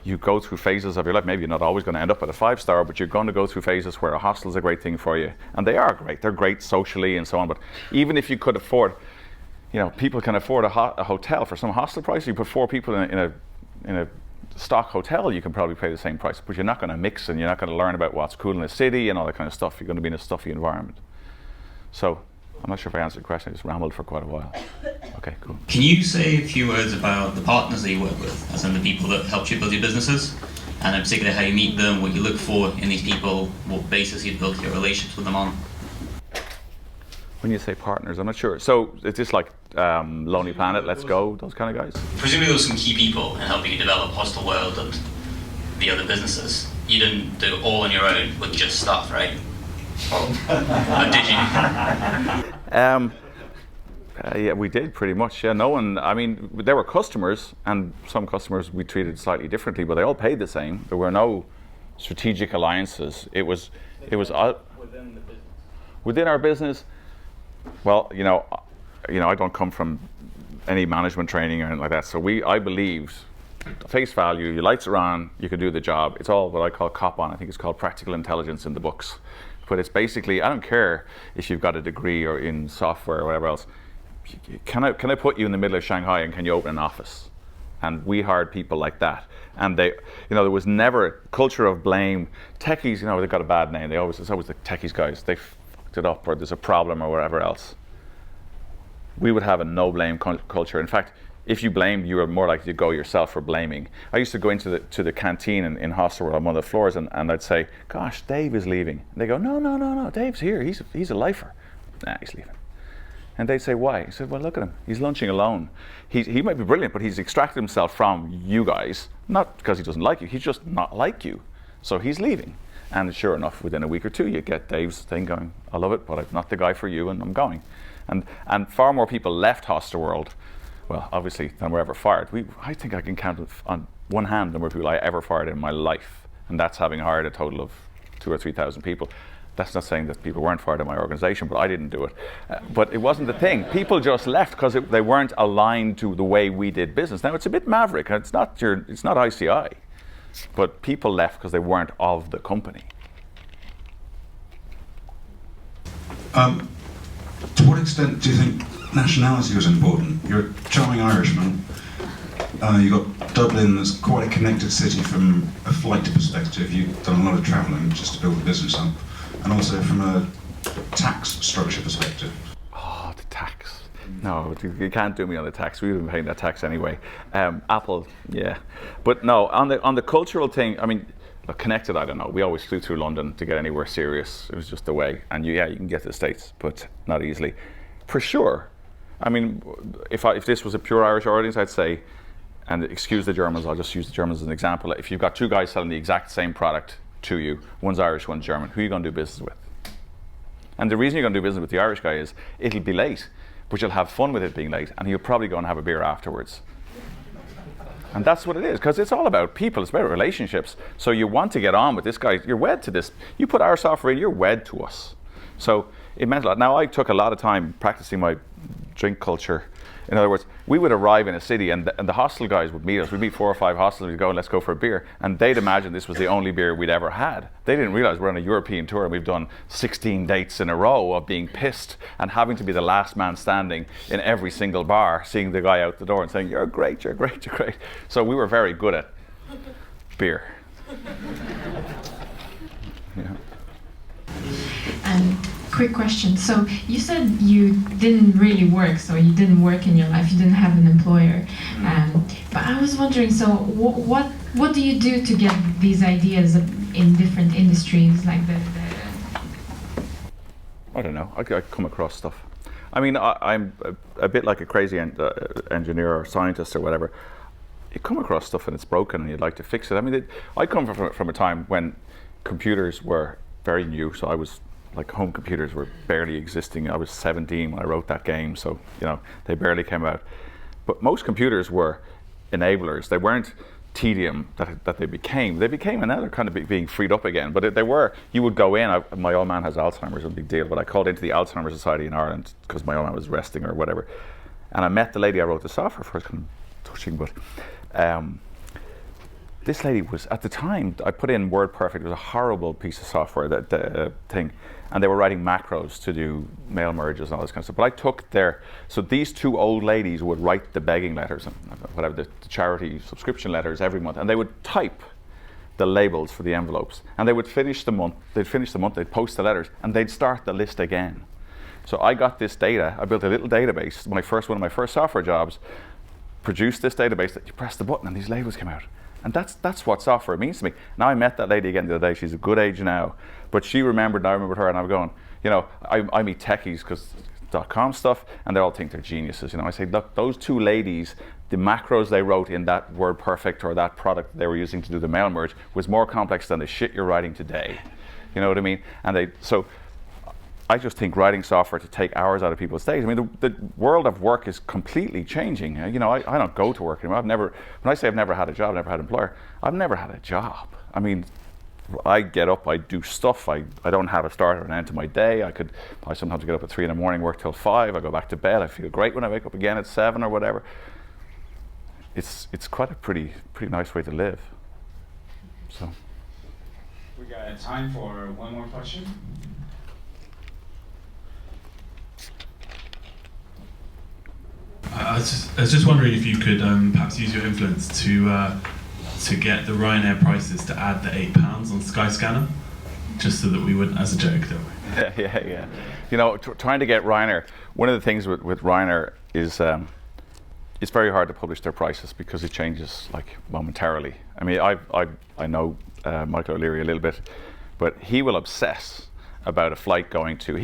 you go through phases of your life. Maybe you're not always going to end up at a 5-star, but you're going to go through phases where a hostel is a great thing for you. And they are great. They're great socially and so on. But even if you could afford, you know, people can afford a hotel for some hostel price. You put 4 people in a stock hotel, you can probably pay the same price, but you're not going to mix and you're not going to learn about what's cool in the city and all that kind of stuff. You're going to be in a stuffy environment. So I'm not sure if I answered the question. I just rambled for quite a while. Okay, cool. Can you say a few words about the partners that you work with, as in the people that help you build your businesses, and in particular how you meet them, what you look for in these people, what basis you build your relationships with them on? When you say partners, I'm not sure. So is this like Lonely Planet, Let's Go, those kind of guys? Presumably there were some key people in helping you develop Hostelworld and the other businesses. You didn't do it all on your own with just stuff, right? Or did you? Yeah, we did pretty much. Yeah, no one, I mean, there were customers, and some customers we treated slightly differently, but they all paid the same. There were no strategic alliances. It was within the business. Within our business. Well, you know, I don't come from any management training or anything like that. So I believed, face value, your lights are on, you can do the job. It's all what I call cop on. I think it's called practical intelligence in the books. But it's basically, I don't care if you've got a degree or in software or whatever else. Can I put you in the middle of Shanghai and can you open an office? And we hired people like that. And they, you know, there was never a culture of blame. Techies, you know, they've got a bad name. It's always the techies guys. They it up, or there's a problem or whatever else. We would have a no blame culture. In fact, if you blamed, you were more likely to go yourself for blaming. I used to go into the canteen in Hostelworld on one of the floors, and I'd say, gosh, Dave is leaving. And they go, no, Dave's here, he's a lifer. Nah, he's leaving. And they'd say, why? I said, well, look at him, he's lunching alone. He might be brilliant, but he's extracted himself from you guys, not because he doesn't like you, he's just not like you. So he's leaving. And sure enough, within a week or two, you get Dave's thing going, I love it, but I'm not the guy for you, and I'm going. And far more people left Hostelworld, well, obviously, than were ever fired. I think I can count on one hand the number of people I ever fired in my life, and that's having hired a total of 2,000 or 3,000 people. That's not saying that people weren't fired in my organization, but I didn't do it. But it wasn't the thing. People just left because they weren't aligned to the way we did business. Now, it's a bit maverick. It's not ICI. But people left because they weren't of the company. To what extent do you think nationality was important? You're a charming Irishman. You've got Dublin as quite a connected city from a flight perspective. You've done a lot of travelling just to build the business up. And also from a tax structure perspective. Oh, the tax. No, you can't do me on the tax. We've been paying that tax anyway. Apple, yeah. But no, on the cultural thing, I mean, look, connected, I don't know. We always flew through London to get anywhere serious. It was just the way. And you can get to the States, but not easily. For sure. I mean, if this was a pure Irish audience, I'd say, and excuse the Germans, I'll just use the Germans as an example. If you've got 2 guys selling the exact same product to you, one's Irish, one's German, who are you going to do business with? And the reason you're going to do business with the Irish guy is it'll be late, but you'll have fun with it being late, and you'll probably go and have a beer afterwards. And that's what it is, because it's all about people, it's about relationships. So you want to get on with this guy, you're wed to this. You put our software in, you're wed to us. So it meant a lot. Now, I took a lot of time practicing my drink culture. In other words, we would arrive in a city and the hostel guys would meet us. We'd meet 4 or 5 hostels, we'd go, let's go for a beer. And they'd imagine this was the only beer we'd ever had. They didn't realize we're on a European tour and we've done 16 dates in a row of being pissed and having to be the last man standing in every single bar, seeing the guy out the door and saying, you're great, you're great, you're great. So we were very good at beer. Yeah. And quick question. So you said you didn't really work, so you didn't work in your life, you didn't have an employer. But I was wondering, so what do you do to get these ideas in different industries, like the I don't know. I come across stuff. I mean, I'm a bit like a crazy engineer or scientist or whatever. You come across stuff and it's broken and you'd like to fix it. I mean, I come from a time when computers were very new, so I was like home computers were barely existing. I was 17 when I wrote that game, so you know they barely came out. But most computers were enablers. They weren't tedium that they became. They became, and now they're kind of being freed up again. But they were. You would go in. My old man has Alzheimer's, a big deal. But I called into the Alzheimer's Society in Ireland because my old man was resting or whatever, and I met the lady I wrote the software for. It's kind of touching, but. This lady was, at the time, I put in WordPerfect. It was a horrible piece of software, that thing. And they were writing macros to do mail merges and all this kind of stuff. But I took so these 2 old ladies would write the begging letters and whatever, the charity subscription letters every month. And they would type the labels for the envelopes. And they would finish the month, they'd post the letters, and they'd start the list again. So I got this data. I built a little database. One of my first software jobs, produced this database that you press the button and these labels came out. And that's what software means to me. Now I met that lady again the other day. She's a good age now, but she remembered and I remembered her, and I'm going, you know, I meet techies because .com stuff, and they all think they're geniuses. You know, I say, look, those 2 ladies, the macros they wrote in that WordPerfect or that product they were using to do the mail merge was more complex than the shit you're writing today. You know what I mean? And so I just think writing software to take hours out of people's days. I mean, the world of work is completely changing. You know, I don't go to work anymore. When I say I've never had a job, never had an employer, I've never had a job. I mean, I get up, I do stuff. I don't have a start or an end to my day. I sometimes get up at 3 in the morning, work till 5. I go back to bed. I feel great when I wake up again at 7 or whatever. It's quite a pretty nice way to live. So. We got time for one more question. I was just wondering if you could perhaps use your influence to get the Ryanair prices to add the £8 on Skyscanner, just so that we wouldn't, as a joke, though. Yeah. You know, trying to get Ryanair. One of the things with Ryanair is it's very hard to publish their prices because it changes like momentarily. I mean, I know Michael O'Leary a little bit, but he will obsess about a flight going to.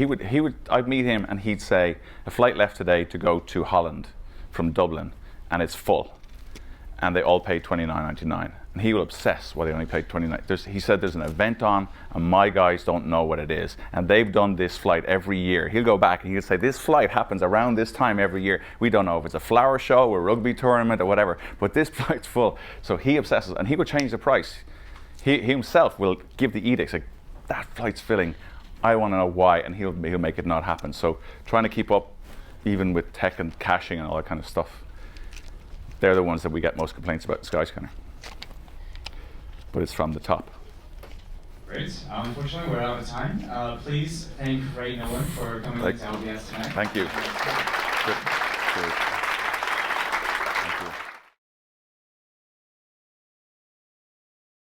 I'd meet him and he'd say a flight left today to go to Holland from Dublin, and it's full, and they all pay $29.99. And he will obsess why they only pay $29. He said there's an event on, and my guys don't know what it is, and they've done this flight every year. He'll go back and he'll say this flight happens around this time every year. We don't know if it's a flower show or a rugby tournament or whatever, but this flight's full. So he obsesses, and he will change the price. He himself will give the edicts like, that flight's filling. I want to know why, and he'll make it not happen. So trying to keep up, even with tech and caching and all that kind of stuff, they're the ones that we get most complaints about in Skyscanner. But it's from the top. Great. Unfortunately, we're out of time. Please thank Ray Nolan for coming to LBS tonight. Thank you.